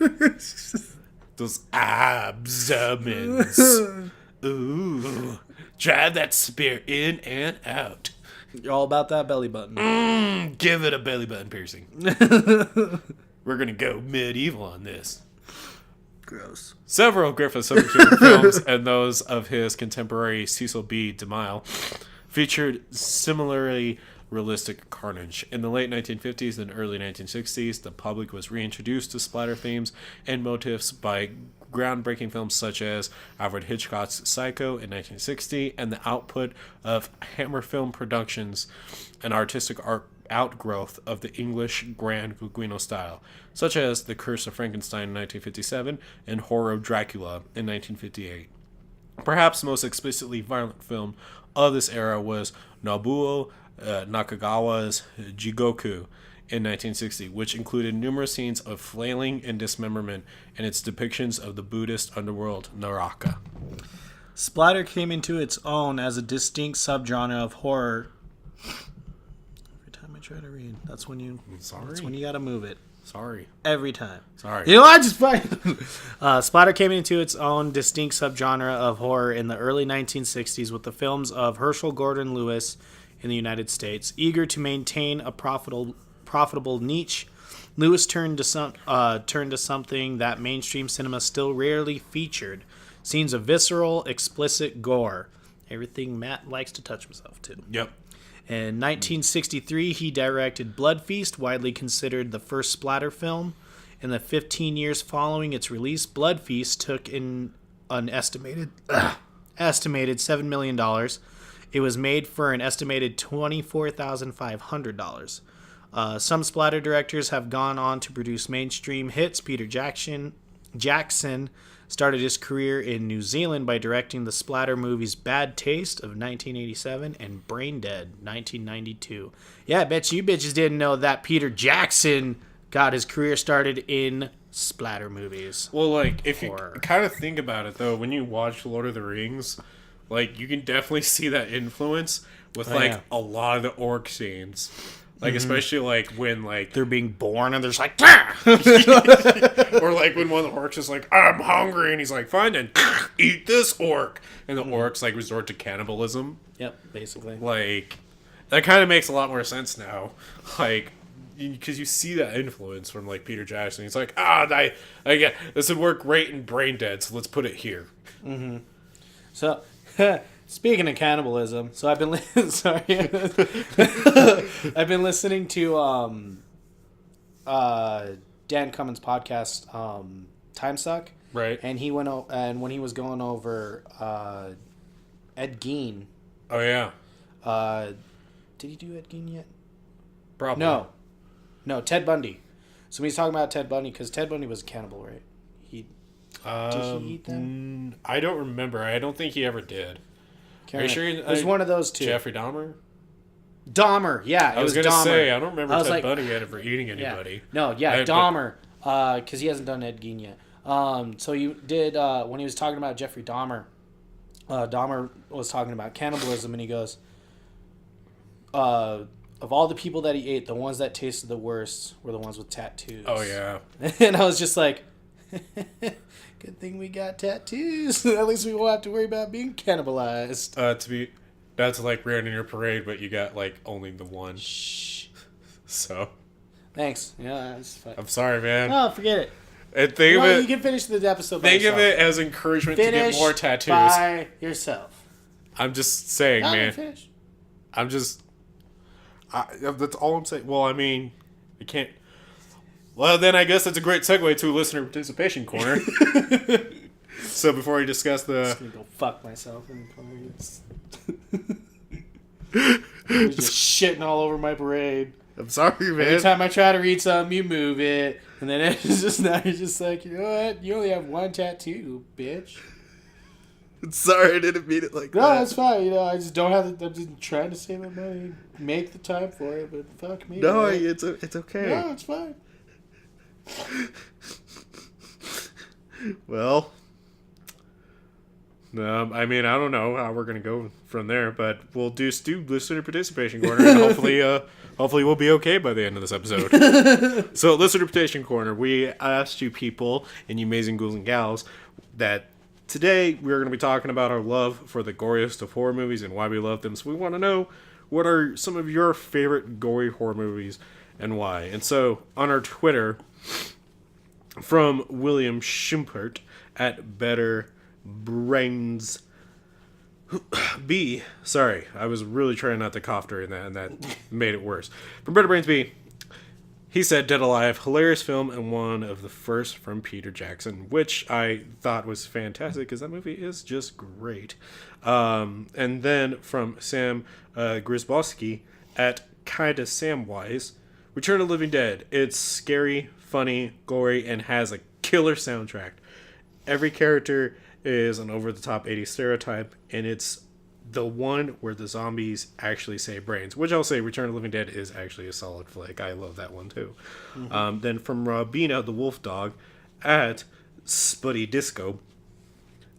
Those abdomens. Ooh. Drive that spear in and out. You're all about that belly button. Give it a belly button piercing. We're going to go medieval on this. Gross. Several Griffith subject films and those of his contemporary Cecil B. DeMille featured similarly realistic carnage. In the late 1950s and early 1960s, the public was reintroduced to splatter themes and motifs by groundbreaking films such as Alfred Hitchcock's Psycho in 1960 and the output of Hammer Film Productions, an artistic art outgrowth of the English Grand Guignol style, such as The Curse of Frankenstein in 1957 and Horror of Dracula in 1958. Perhaps the most explicitly violent film of this era was Nobuo Nakagawa's Jigoku in 1960, which included numerous scenes of flailing and dismemberment and its depictions of the Buddhist underworld Naraka. Splatter came into its own as a distinct subgenre of horror. Every time I try to read, that's when you gotta move it. Sorry. Every time. Sorry. You know what? Just fine. Splatter came into its own distinct subgenre of horror in the early 1960s with the films of Herschel Gordon Lewis in the United States. Eager to maintain a profitable niche, Lewis turned to something that mainstream cinema still rarely featured: scenes of visceral, explicit gore. Everything Matt likes to touch himself to. Yep. In 1963, he directed Blood Feast, widely considered the first splatter film. In the 15 years following its release, Blood Feast took in an estimated $7 million. It was made for an estimated $24,500. Some splatter directors have gone on to produce mainstream hits. Peter Jackson started his career in New Zealand by directing the splatter movies Bad Taste of 1987 and Brain Dead 1992. Yeah, I bet you bitches didn't know that Peter Jackson got his career started in splatter movies. Well, like, if you kind of think about it, though, when you watch Lord of the Rings, like, you can definitely see that influence with, a lot of the orc scenes. Like, especially, like, when, like... they're being born and they're just like... Or, like, when one of the orcs is like, I'm hungry, and he's like, fine, then eat this orc. And the orcs, like, resort to cannibalism. Yep, basically. Like, that kind of makes a lot more sense now. Like, because you see that influence from, like, Peter Jackson. He's like, I get this would work great in Brain Dead, so let's put it here. Mm-hmm. So... Speaking of cannibalism, so I've been I've been listening to Dan Cummins' podcast, Time Suck, right? And he went and when he was going over Ed Gein. Oh yeah. Did he do Ed Gein yet? Probably. No, Ted Bundy. So when he's talking about Ted Bundy, because Ted Bundy was a cannibal, right? Did he eat them? I don't remember. I don't think he ever did. Are you sure? It was one of those two. Jeffrey Dahmer? Dahmer, yeah. I was going to say, I don't remember Ted Bundy ever eating anybody. Yeah. Dahmer, because he hasn't done Ed Gein yet. So you did, when he was talking about Jeffrey Dahmer, Dahmer was talking about cannibalism, and he goes, of all the people that he ate, the ones that tasted the worst were the ones with tattoos. Oh, yeah. And I was just like... Good thing we got tattoos. At least we won't have to worry about being cannibalized. That's like Rain in Your Parade, but you got like only the one. Shh. So. Thanks. Yeah, that's fine. I'm sorry, man. No, forget it. And you can finish the episode by yourself. Think of it as encouragement to get more tattoos. By yourself. I'm just saying, man. Finish. That's all I'm saying. Well, I mean, you can't. Well, then I guess that's a great segue to listener participation corner. So before we discuss the... I'm just going to go fuck myself. I'm just shitting all over my parade. I'm sorry, man. Every time I try to read something, you move it. And then it's just now you're just like, you know what? You only have one tattoo, bitch. Sorry, I didn't mean it like that. No, that's fine. You know, I just don't have... I'm just trying to save my money. Make the time for it, but fuck me. No, man. it's okay. No, it's fine. Well, I mean, I don't know how we're gonna go from there, but we'll do listener participation corner, and hopefully we'll be okay by the end of this episode. So, listener participation corner, we asked you people and you amazing ghouls and gals that today we're gonna be talking about our love for the goriest of horror movies and why we love them. So we want to know, what are some of your favorite gory horror movies and why? And so on our Twitter, from William Schimpert at Better Brains B. Sorry, I was really trying not to cough during that, and that made it worse. From Better Brains B, he said, Dead Alive, hilarious film and one of the first from Peter Jackson, which I thought was fantastic because that movie is just great. And then from Sam Grzybowski at kinda Samwise. Return of the Living Dead. It's scary, funny, gory, and has a killer soundtrack. Every character is an over-the-top 80s stereotype, and it's the one where the zombies actually say brains, which I'll say Return of the Living Dead is actually a solid flick. I love that one too. Then from Robina the Wolf Dog at Spuddy Disco.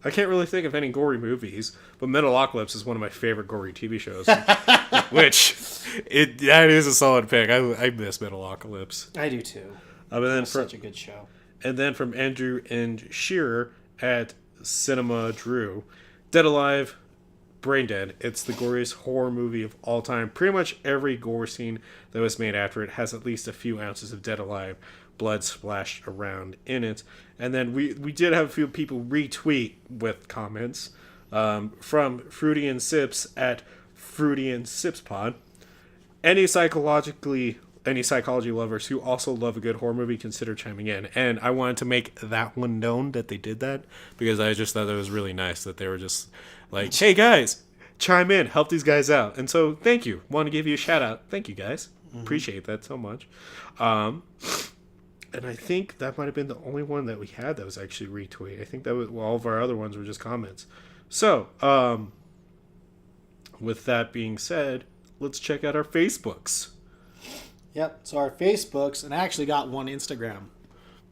I can't really think of any gory movies, but Metalocalypse is one of my favorite gory TV shows. That is a solid pick. I miss Metalocalypse. I do too. But then Such a good show. And then from Andrew and Shearer at Cinema Drew, Dead Alive, Brain Dead. It's the goriest horror movie of all time. Pretty much every gore scene that was made after it has at least a few ounces of Dead Alive blood splashed around in it. And then we did have a few people retweet with comments from Fruity and Sips at Fruity and Sips Pod. Any psychology lovers who also love a good horror movie, consider chiming in. And I wanted to make that one known that they did that, because I just thought it was really nice that they were just like, hey guys, chime in, help these guys out. And so thank you. Want to give you a shout out. Thank you guys. Appreciate that so much. And I think that might have been the only one that we had that was actually retweet. I think that was, all of our other ones were just comments. So, with that being said, let's check out our Facebooks. Yep. So our Facebooks, and I actually got one Instagram.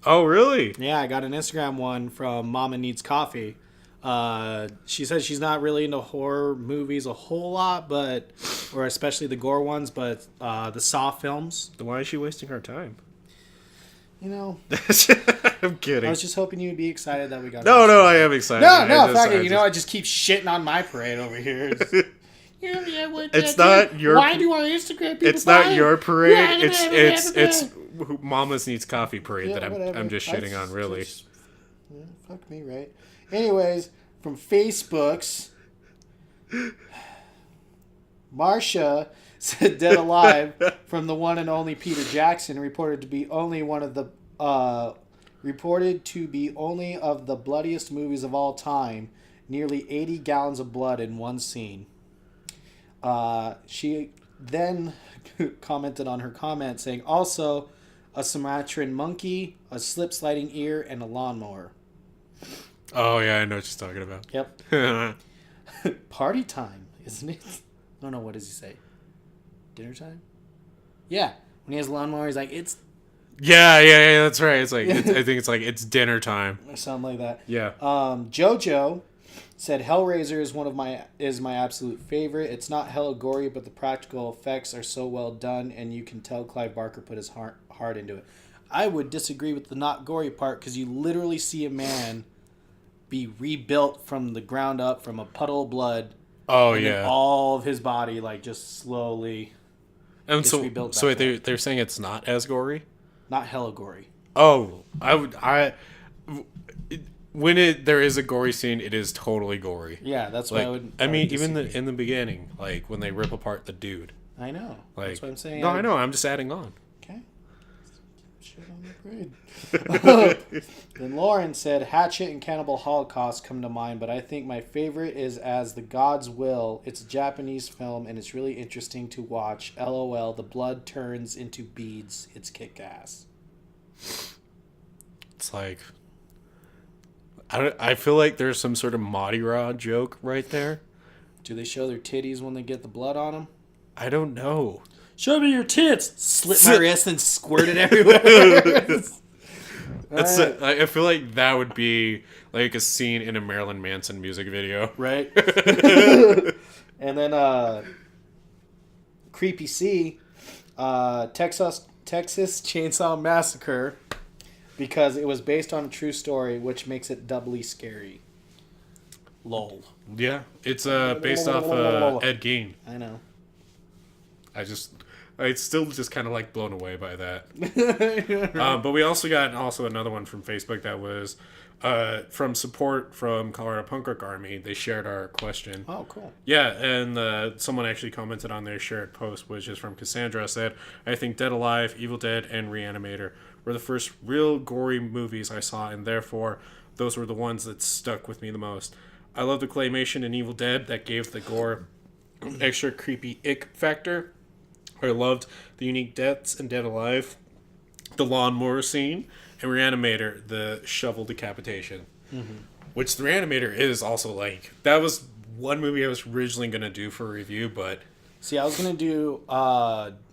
Oh, really? Yeah, I got an Instagram one from Mama Needs Coffee. She says she's not really into horror movies a whole lot, or especially the gore ones, but the Saw films. Then why is she wasting her time? You know, I'm kidding. I was just hoping you'd be excited that we got. No, I am excited. I just keep shitting on my parade over here. It's not your. Why do our Instagram people? It's not your parade. It's Mama's Needs Coffee parade that I'm just shitting on. Really. Fuck me, right? Anyways, from Facebooks, Marsha said Dead Alive from the one and only Peter Jackson, reported to be only of the bloodiest movies of all time. Nearly 80 gallons of blood in one scene. She then commented on her comment saying, also a Sumatran monkey, a slip-sliding ear, and a lawnmower. Oh, yeah, I know what she's talking about. Yep. Party time, isn't it? Oh, no, what does he say? Dinner time? Yeah. When he has a lawnmower, he's like, it's... Yeah, that's right. It's like, I think it's like, it's dinner time. Or something like that. Yeah. Jojo said Hellraiser is my absolute favorite. It's not hella gory, but the practical effects are so well done, and you can tell Clive Barker put his heart into it. I would disagree with the not gory part, because you literally see a man be rebuilt from the ground up from a puddle of blood. Oh, and yeah. then all of his body, like, just slowly rebuilt. So wait, they're saying it's not as gory? Not hella gory. Oh, when there is a gory scene, it is totally gory. Yeah, that's what I would. I mean, even in the beginning, like when they rip apart the dude. I know. Like, that's what I'm saying. No, I know. I'm just adding on. Okay. Shit on the parade. Then Lauren said Hatchet and Cannibal Holocaust come to mind, but I think my favorite is As the Gods Will. It's a Japanese film, and it's really interesting to watch. LOL, the blood turns into beads. It's kick-ass. It's like... I feel like there's some sort of Mardi Gras joke right there. Do they show their titties when they get the blood on them? I don't know. Show me your tits! Slit my wrist and squirt it everywhere. Right. I feel like that would be like a scene in a Marilyn Manson music video. Right? And then Creepy C, Texas Chainsaw Massacre, because it was based on a true story, which makes it doubly scary. Lol. Yeah, it's based off Ed Gein. I know. I still just kind of like blown away by that. But we also got another one from Facebook that was from support from Colorado Punk Rock Army. They shared our question. Oh, cool. Yeah, and someone actually commented on their shared post, which is from Cassandra, said, I think Dead Alive, Evil Dead, and Reanimator were the first real gory movies I saw, and therefore those were the ones that stuck with me the most. I love the claymation in Evil Dead that gave the gore extra creepy ick factor. I loved the unique deaths in Dead Alive, the lawnmower scene, and Reanimator, the shovel decapitation. Mm-hmm. Which the Reanimator is also like, that was one movie I was originally going to do for a review, but... See, I was going to do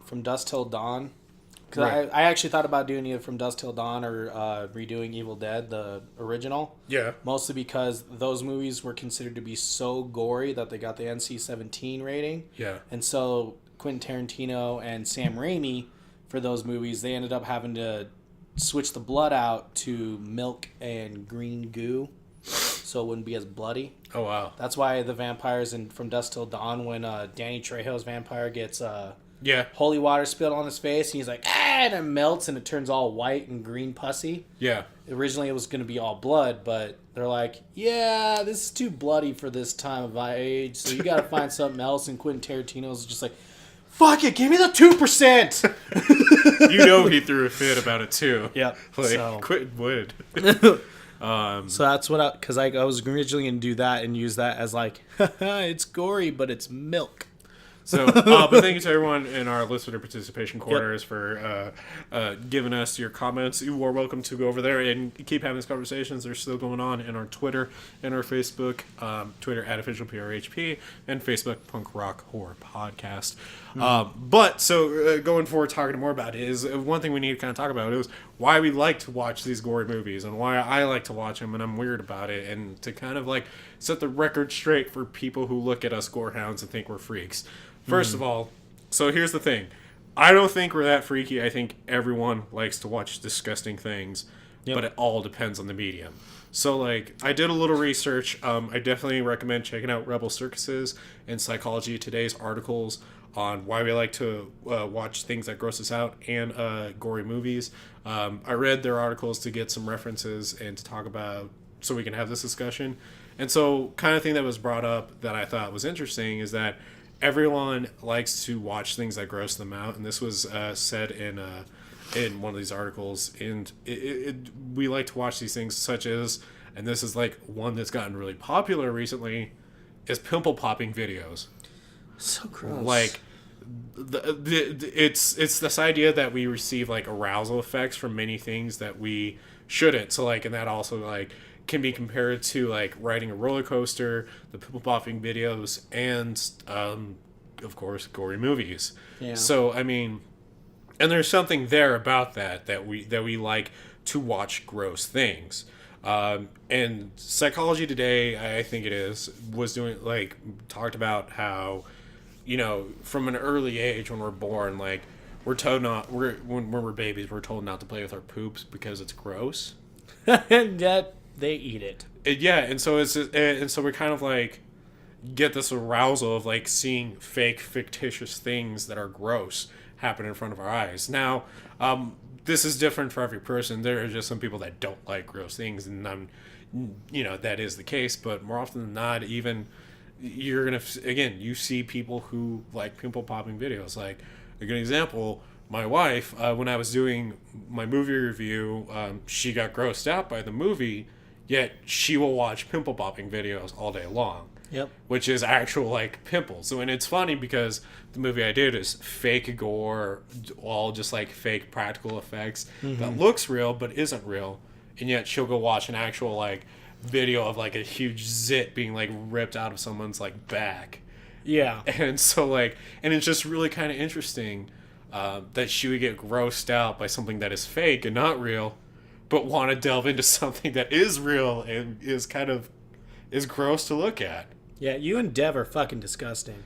From Dusk Till Dawn. Because I actually thought about doing either From Dusk Till Dawn or redoing Evil Dead, the original. Yeah. Mostly because those movies were considered to be so gory that they got the NC-17 rating. Yeah. And so Quentin Tarantino and Sam Raimi, for those movies, they ended up having to switch the blood out to milk and green goo so it wouldn't be as bloody. Oh, wow. That's why the vampires in From Dusk Till Dawn, when Danny Trejo's vampire gets... holy water spilled on his face, and he's like, and it melts, and it turns all white and green pussy. Yeah. Originally, it was going to be all blood, but they're like, yeah, this is too bloody for this time of age, so you got to find something else, and Quentin Tarantino's just like, fuck it, give me the 2%! You know he threw a fit about it, too. Yep. Like, Quentin would. So that's what because I was originally going to do that and use that as like, it's gory, but it's milk. So, but thank you to everyone in our listener participation corners for giving us your comments. You are welcome to go over there and keep having these conversations. They're still going on in our Twitter and our Facebook. Twitter at officialprhp and Facebook Punk Rock Horror Podcast. But so going forward, talking more about it is one thing we need to kind of talk about is why we like to watch these gory movies and why I like to watch them and I'm weird about it, and to kind of like set the record straight for people who look at us gorehounds and think we're freaks. First of all, so here's the thing. I don't think we're that freaky. I think everyone likes to watch disgusting things, but it all depends on the medium. So, like, I did a little research. I definitely recommend checking out Rebel Circuses and Psychology Today's articles on why we like to watch things that gross us out and gory movies. I read their articles to get some references and to talk about, so we can have this discussion. And so, kind of thing that was brought up that I thought was interesting is that everyone likes to watch things that gross them out, and this was said in one of these articles. And we like to watch these things such as, and this is like one that's gotten really popular recently, is pimple popping videos. So gross. Like, it's this idea that we receive like arousal effects from many things that we shouldn't. So like, and that also like can be compared to like riding a roller coaster, the pimple popping videos, and of course gory movies. Yeah. So I mean, and there's something there about that we like to watch gross things. And Psychology Today, I think it was doing like talked about how, you know, from an early age when we're born, like we're told when we're babies, we're told not to play with our poops because it's gross. And yet they eat it. And so we kind of like get this arousal of like seeing fake, fictitious things that are gross happen in front of our eyes. Now, this is different for every person. There are just some people that don't like gross things, and that is the case. But more often than not, even you're gonna you see people who like pimple popping videos. Like a good example, my wife, when I was doing my movie review, she got grossed out by the movie. Yet she will watch pimple popping videos all day long. Yep. Which is actual like pimples. So, and it's funny because the movie I did is fake gore, all just like fake practical effects that looks real but isn't real. And yet she'll go watch an actual like video of like a huge zit being like ripped out of someone's like back. Yeah. And so like, and it's just really kind of interesting that she would get grossed out by something that is fake and not real, but want to delve into something that is real and is gross to look at. Yeah, you and Dev are fucking disgusting.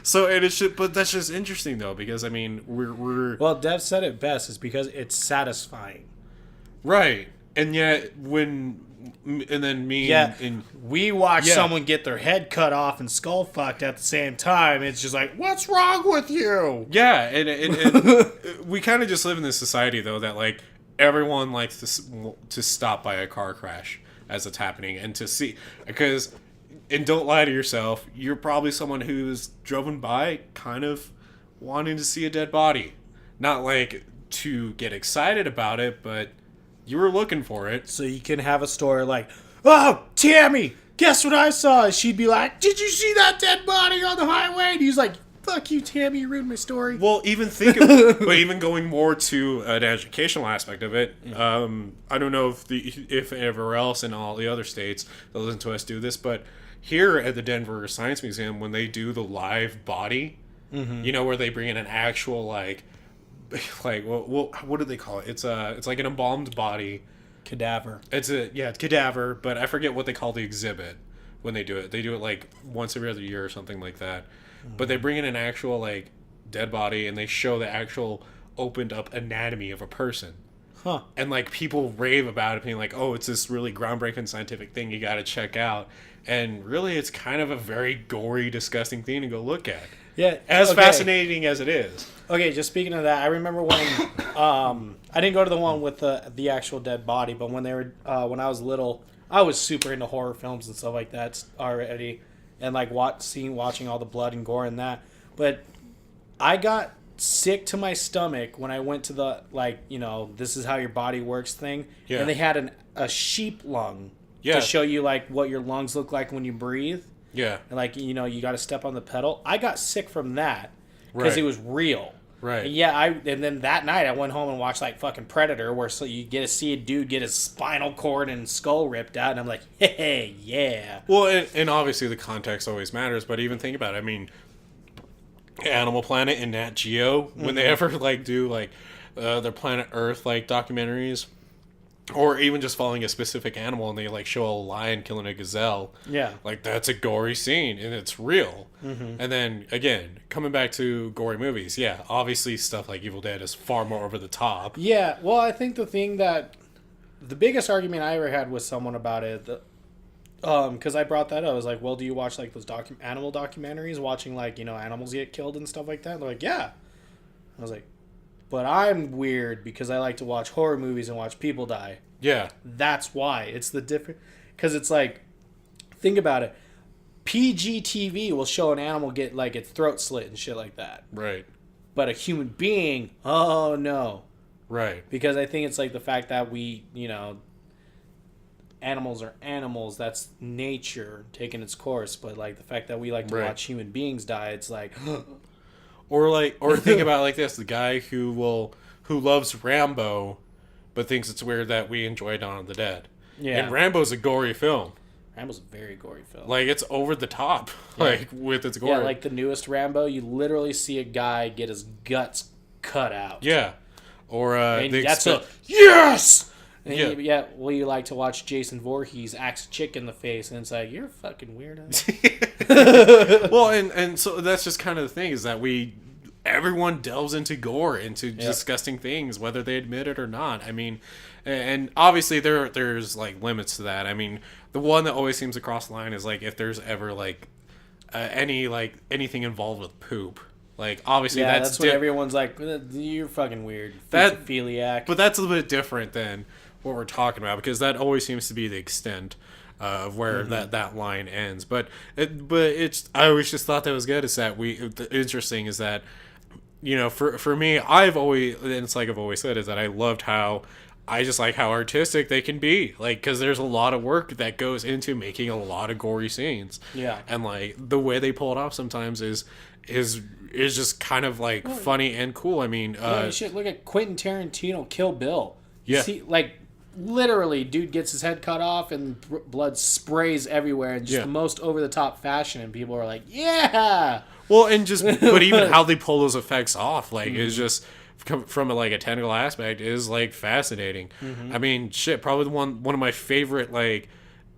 So, and it's just, but that's just interesting though, because I mean, we're well, Dev said it best, is because it's satisfying. Right. And yet we watch someone get their head cut off and skull fucked at the same time. It's just like, what's wrong with you? Yeah, and we kind of just live in this society though that like everyone likes to stop by a car crash as it's happening and to see, because, and don't lie to yourself, you're probably someone who's driven by kind of wanting to see a dead body, not like to get excited about it, but you were looking for it. So you can have a story like, oh, Tammy, guess what I saw? She'd be like, did you see that dead body on the highway? And he's like, Fuck you, Tammy. You ruined my story. Well, but even going more to an educational aspect of it, I don't know if everywhere else in all the other states that listen to us do this, but here at the Denver Science Museum, when they do the live body, where they bring in an actual like what do they call it? It's like an embalmed body. Cadaver. It's cadaver, but I forget what they call the exhibit when they do it. They do it like once every other year or something like that. But they bring in an actual like dead body and they show the actual opened up anatomy of a person. Huh. And like people rave about it, being like, "Oh, it's this really groundbreaking scientific thing you got to check out." And really, it's kind of a very gory, disgusting thing to go look at. Yeah, as fascinating as it is. Okay, just speaking of that, I remember when I didn't go to the one with the actual dead body, but when they were when I was little, I was super into horror films and stuff like that already, and like watching all the blood and gore and that. But I got sick to my stomach when I went to the this is how your body works thing, and they had a sheep lung to show you like what your lungs look like when you breathe. Yeah. And you got to step on the pedal. I got sick from that because it was real. Right. And then that night I went home and watched like fucking Predator, where you get to see a dude get his spinal cord and skull ripped out, and I'm like, hey, yeah. Well, and obviously the context always matters, but even think about it. I mean, Animal Planet and Nat Geo, when they ever like do like their Planet Earth like documentaries, or even just following a specific animal and they like show a lion killing a gazelle. Yeah. Like that's a gory scene and it's real. And then again, coming back to gory movies, obviously stuff like Evil Dead is far more over the top. Yeah, well, I think the biggest argument I ever had with someone about it, because I brought that up, I was like, well, do you watch like those animal documentaries, watching like, animals get killed and stuff like that? And they're like, yeah. I was like, but I'm weird because I like to watch horror movies and watch people die. Yeah. That's why. It's the different... Because it's like... Think about it. PG TV will show an animal get like its throat slit and shit like that. Right. But a human being, oh no. Right. Because I think it's like the fact that we, animals are animals. That's nature taking its course. But like the fact that we like to watch human beings die, it's like... Or think about it like this: the guy who loves Rambo, but thinks it's weird that we enjoy Dawn of the Dead. Yeah, and Rambo's a gory film. Rambo's a very gory film. Like it's over the top, like with its gore. Yeah, like the newest Rambo, you literally see a guy get his guts cut out. Yeah, or yes. And you like to watch Jason Voorhees axe a chick in the face, and it's like, you're a fucking weirdo. Well, and so that's just kind of the thing, is that everyone delves into gore, into disgusting things, whether they admit it or not. I mean, and obviously there's like limits to that. I mean, the one that always seems to cross the line is like if there's ever like anything involved with poop. Like, obviously, that's when everyone's like, you're fucking weird. Philiac. But that's a little bit different than what we're talking about, because that always seems to be the extent of where that line ends. But I always just thought that was good. Is that interesting is that, for me, I've always, and it's like I've always said, is that I just like how artistic they can be, like, because there's a lot of work that goes into making a lot of gory scenes. Yeah. And like the way they pull it off sometimes is just kind of like funny and cool. I mean, shit, look at Quentin Tarantino, Kill Bill. Yeah. See, like, literally, dude gets his head cut off and blood sprays everywhere in just the most over the top fashion, and people are like, yeah. Well, and but even how they pull those effects off, like, is just from like a technical aspect is like fascinating. I mean, shit, probably one of my favorite like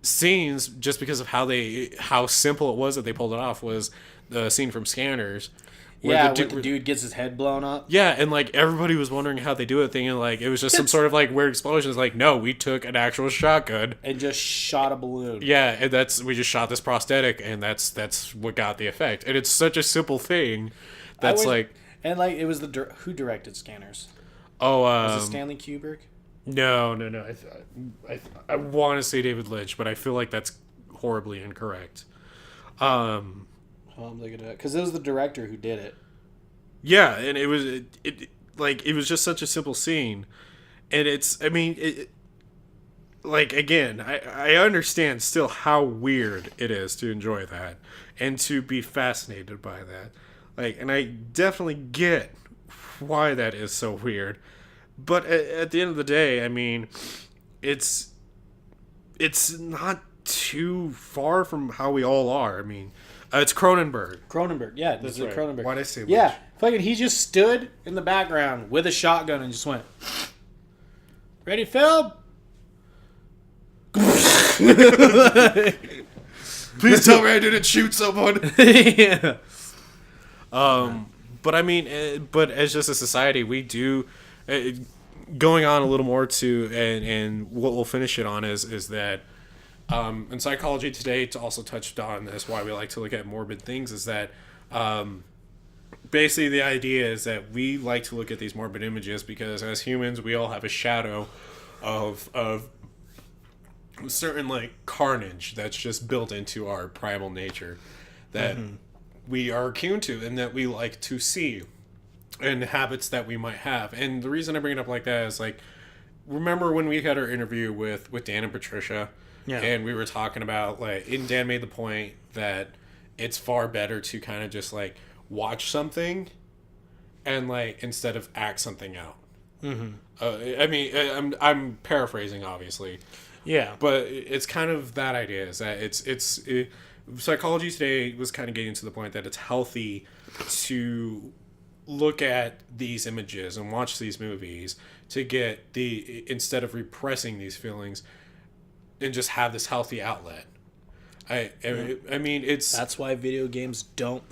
scenes, just because of how simple it was that they pulled it off, was the scene from Scanners. Where the dude gets his head blown up. Yeah, and like everybody was wondering how they do it, thinking like it was just some sort of like weird explosion. It's like, no, we took an actual shotgun and just shot a balloon. Yeah, and we just shot this prosthetic, and that's what got the effect. And it's such a simple thing. And like it was who directed Scanners? Oh, was it Stanley Kubrick? No. I want to say David Lynch, but I feel like that's horribly incorrect. I'm looking at it because it was the director who did it. Yeah, and it was just such a simple scene, and again, I understand still how weird it is to enjoy that and to be fascinated by that. Like, and I definitely get why that is so weird. But at the end of the day, I mean, it's not too far from how we all are. I mean, it's Cronenberg. Cronenberg, yeah, this is right. Cronenberg. Why'd I say Yeah, Lynch? fucking, he just stood in the background with a shotgun and just went, "Ready, film?" Please tell me I didn't shoot someone. Yeah. But I mean, but as just a society, we do. Going on a little more to, and what we'll finish it on is that, in psychology today, to also touch on this, why we like to look at morbid things is that, basically the idea is that we like to look at these morbid images because as humans, we all have a shadow of certain like carnage that's just built into our primal nature that we are attuned to and that we like to see, and habits that we might have. And the reason I bring it up like that is like, remember when we had our interview with Dan and Patricia, and we were talking about like, and Dan made the point that it's far better to kind of just like watch something and like instead of act something out. I mean, I'm paraphrasing obviously. Yeah. But it's kind of that idea is that psychology today was kind of getting to the point that it's healthy to look at these images and watch these movies to get instead of repressing these feelings and just have this healthy outlet. I mean, that's why video games don't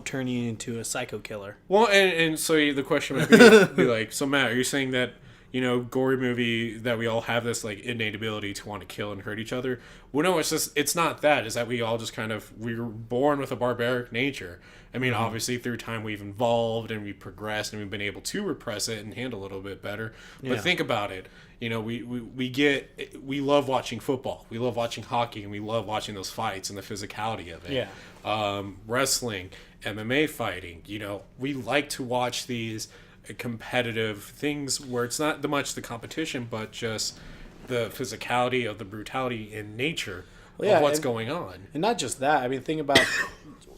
turn you into a psycho killer. Well, and so the question might be like, so Matt, are you saying that, you know, gory movie that we all have this like innate ability to want to kill and hurt each other? Well, no, it's not that. It's that we all just we were born with a barbaric nature. I mean, obviously through time we've evolved and we've progressed and we've been able to repress it and handle it a little bit better. But think about it. You know, we love watching football. We love watching hockey, and we love watching those fights and the physicality of it. Yeah. Wrestling, MMA fighting. You know, we like to watch these competitive things where it's not much the competition, but just the physicality of the brutality in nature of what's going on. And not just that. I mean, think about,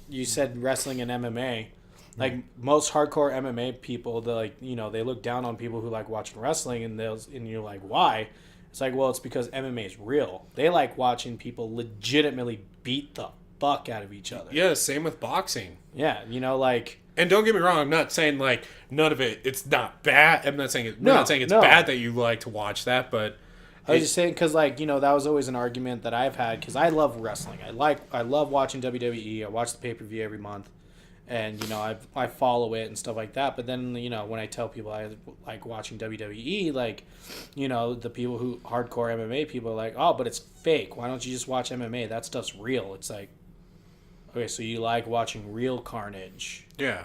you said wrestling and MMA. Like most hardcore MMA people, they like, you know, they look down on people who like watching wrestling, and you're like, why? It's like, well, it's because MMA is real. They like watching people legitimately beat the fuck out of each other. Yeah, same with boxing. Yeah, you know, like. And don't get me wrong, I'm not saying like none of it. It's not bad. I'm not saying it's bad that you like to watch that, but I was just saying because, like, you know, that was always an argument that I've had because I love wrestling. I love watching WWE. I watch the pay-per-view every month, and you know, I follow it and stuff like that. But then, you know, when I tell people I like watching WWE, like, you know, the people who hardcore MMA people are like, oh, but it's fake. Why don't you just watch MMA? That stuff's real. It's like, okay, so you like watching real carnage? Yeah.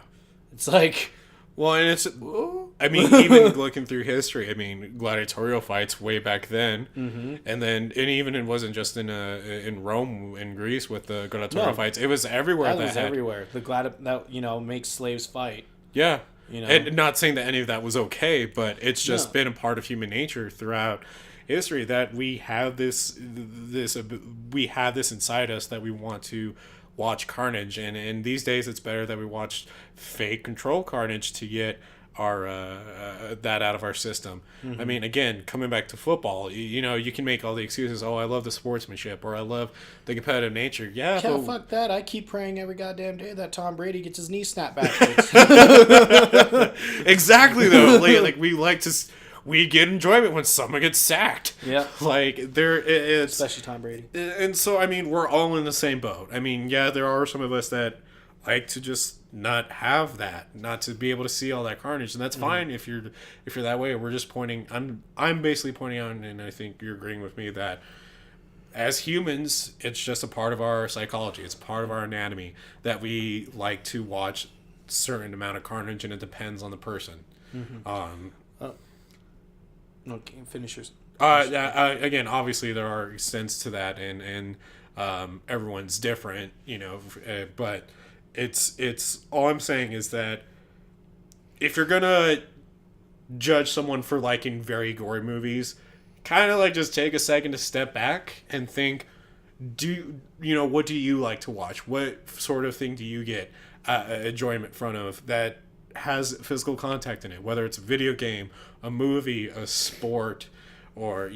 It's like, well, and it's, I mean, even looking through history, I mean, gladiatorial fights way back then, and then, and even it wasn't just in Rome, in Greece with the gladiatorial fights. It was everywhere. That was everywhere. The that, you know, makes slaves fight. Yeah. You know, and not saying that any of that was okay, but it's just been a part of human nature throughout history that we have this inside us that we want to watch carnage, and these days it's better that we watch fake control carnage to get our that out of our system. I mean, again, coming back to football, you know, you can make all the excuses. Oh, I love the sportsmanship, or I love the competitive nature. Yeah, fuck that. I keep praying every goddamn day that Tom Brady gets his knee snapped backwards. Exactly though. Like we get enjoyment when someone gets sacked. Yeah. Like, especially Tom Brady. And so, I mean, we're all in the same boat. I mean, yeah, there are some of us that like to just not have that, not to be able to see all that carnage. And that's fine if you're that way. We're just pointing, I'm basically pointing out, and I think you're agreeing with me, that as humans, it's just a part of our psychology. It's part of our anatomy that we like to watch a certain amount of carnage, and it depends on the person. Okay, finish yours. Again, obviously there are extents to that, and everyone's different, you know. But it's all I'm saying is that if you're gonna judge someone for liking very gory movies, kind of like just take a second to step back and think, what do you like to watch? What sort of thing do you get enjoyment in front of that has physical contact in it, whether it's a video game, a movie, a sport, or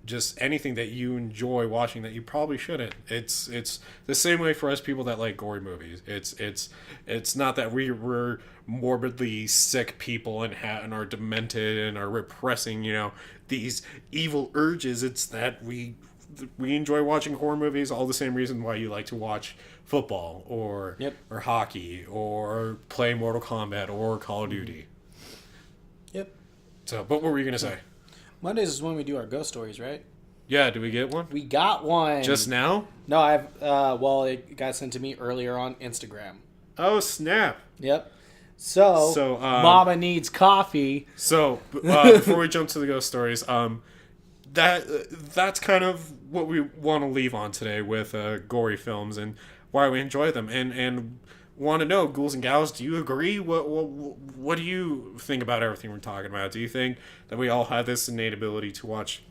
just anything that you enjoy watching that you probably shouldn't. It's the same way for us people that like gory movies. It's not that we're morbidly sick people and are demented and are repressing these evil urges. It's that we enjoy watching horror movies, all the same reason why you like to watch football or hockey or play Mortal Kombat or Call of Duty. Yep. So, but what were you gonna say? Mondays is when we do our ghost stories, right? Yeah, did we get one? We got one. Just now? No, it got sent to me earlier on Instagram. Oh, snap. Yep. So Mama needs coffee. So, before we jump to the ghost stories, that's kind of what we want to leave on today with gory films and why we enjoy them. And want to know, ghouls and gals, do you agree? What do you think about everything we're talking about? Do you think that we all have this innate ability to watch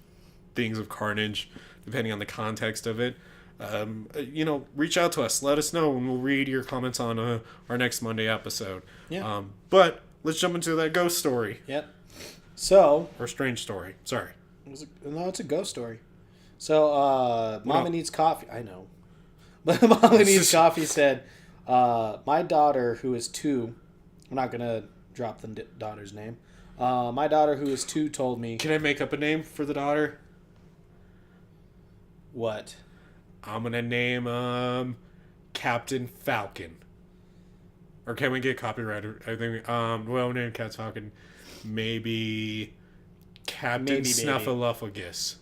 things of carnage, depending on the context of it? Reach out to us. Let us know, and we'll read your comments on our next Monday episode. Yeah. But let's jump into that ghost story. Yep. So. Or strange story. Sorry. No, it's a ghost story. So, Mama Needs Coffee. I know. But Mama Needs Coffee said, my daughter, who is 2, I'm not going to drop the daughter's name. My daughter, who is 2, told me... Can I make up a name for the daughter? What? I'm going to name Captain Falcon. Or can we get copyrighted? I think, name Captain Falcon. Maybe Captain Snuffleupagus.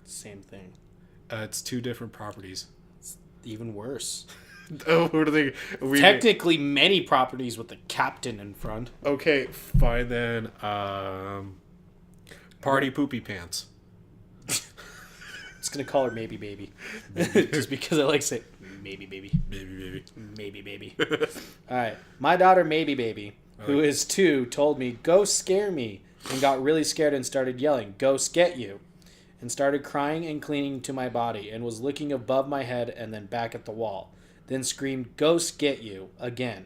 Same thing. It's 2 different properties. It's even worse. Oh, what are they? Technically, many properties with the captain in front. Okay, fine then. Party Poopy Pants. Just gonna call her Maybe Baby, just because I like to say Maybe Baby. Maybe Baby. Maybe Baby. All right, my daughter Maybe Baby, who is 2, told me, "Ghosts scare me," and got really scared and started yelling, "Ghosts get you," and started crying and clinging to my body, and was looking above my head and then back at the wall. Then screamed, "Ghosts get you," again.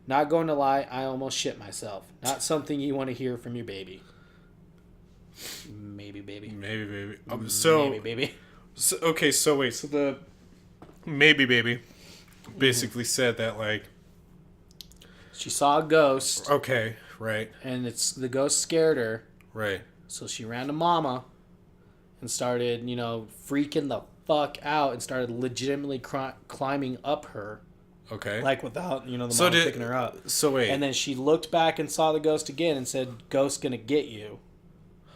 Not going to lie, I almost shit myself. Not something you want to hear from your baby. Maybe baby. Maybe baby. Maybe baby. So the Maybe Baby basically said that, like... She saw a ghost. Okay, right. And the ghost scared her. Right. So she ran to Mama and started, freaking the fuck out and started legitimately climbing up her. Okay. Like without, the mom picking her up. So wait. And then she looked back and saw the ghost again and said, "Ghost's gonna get you."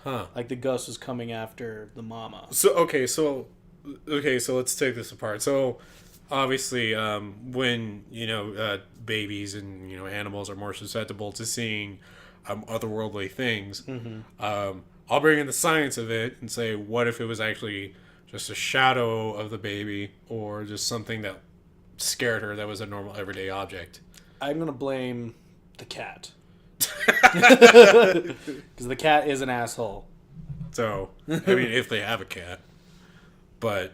Huh. Like the ghost was coming after the mama. So let's take this apart. So obviously, when babies and animals are more susceptible to seeing otherworldly things, I'll bring in the science of it and say, what if it was actually just a shadow of the baby or just something that scared her that was a normal everyday object? I'm gonna blame the cat. Because the cat is an asshole. So, I mean, if they have a cat. But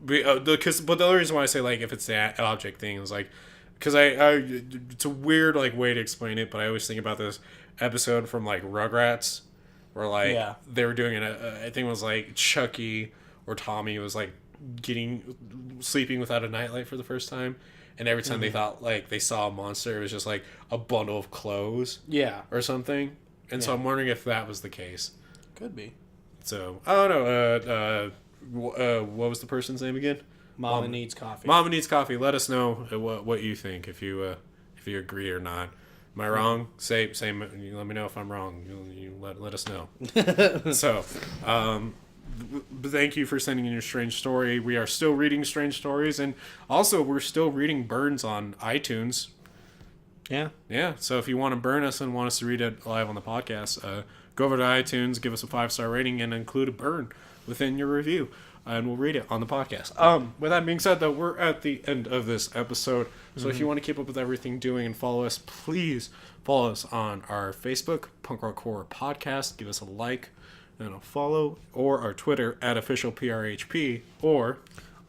the other reason why I say, like, if it's the object thing is, like, because it's a weird, like, way to explain it, but I always think about this episode from, like, Rugrats, where, like, they were doing I think it was, like, Chucky or Tommy was, like, sleeping without a nightlight for the first time. And every time they thought, like, they saw a monster, it was just, like, a bundle of clothes. Yeah. Or something. And so I'm wondering if that was the case. Could be. So, I don't know. What was the person's name again? Mama Needs Coffee. Mama Needs Coffee. Let us know what you think, if you agree or not. Am I wrong? Say. Let me know if I'm wrong. You let us know. So, thank you for sending in your strange story. We are still reading strange stories, and also we're still reading burns on iTunes. Yeah. So if you want to burn us and want us to read it live on the podcast, go over to iTunes, give us a 5-star rating, and include a burn within your review, and we'll read it on the podcast. With that being said, though, we're at the end of this episode. So if you want to keep up with everything doing and follow us, please follow us on our Facebook, Punk Rock Horror Podcast. Give us a like and a follow, or our Twitter at officialprhp, or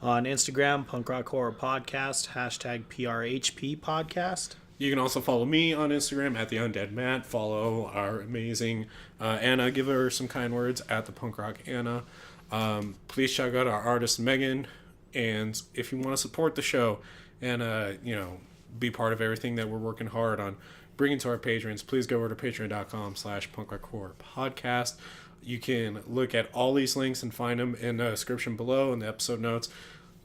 On Instagram, punkrockhorrorpodcast, hashtag PRHP podcast. You can also follow me on Instagram at the Undead Matt. Follow our amazing Anna. Give her some kind words at the Punk Rock Anna. Please check out our artist Megan. And if you want to support the show and be part of everything that we're working hard on bringing to our patrons, please go over to patreon.com/punkrockhorrorpodcast. You can look at all these links and find them in the description below in the episode notes.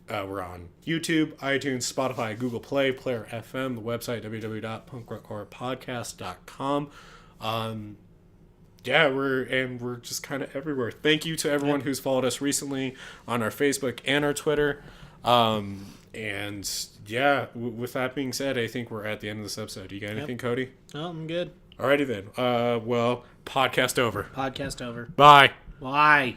We're on YouTube, iTunes, Spotify, Google Play, Player FM, the website www.punkrockhorrorpodcast.com. We're just kind of everywhere. Thank you to everyone who's followed us recently on our Facebook and our Twitter. With that being said, I think we're at the end of this episode. You got anything, Cody? No, I'm good. Alrighty then. Podcast over. Podcast over. Bye. Bye.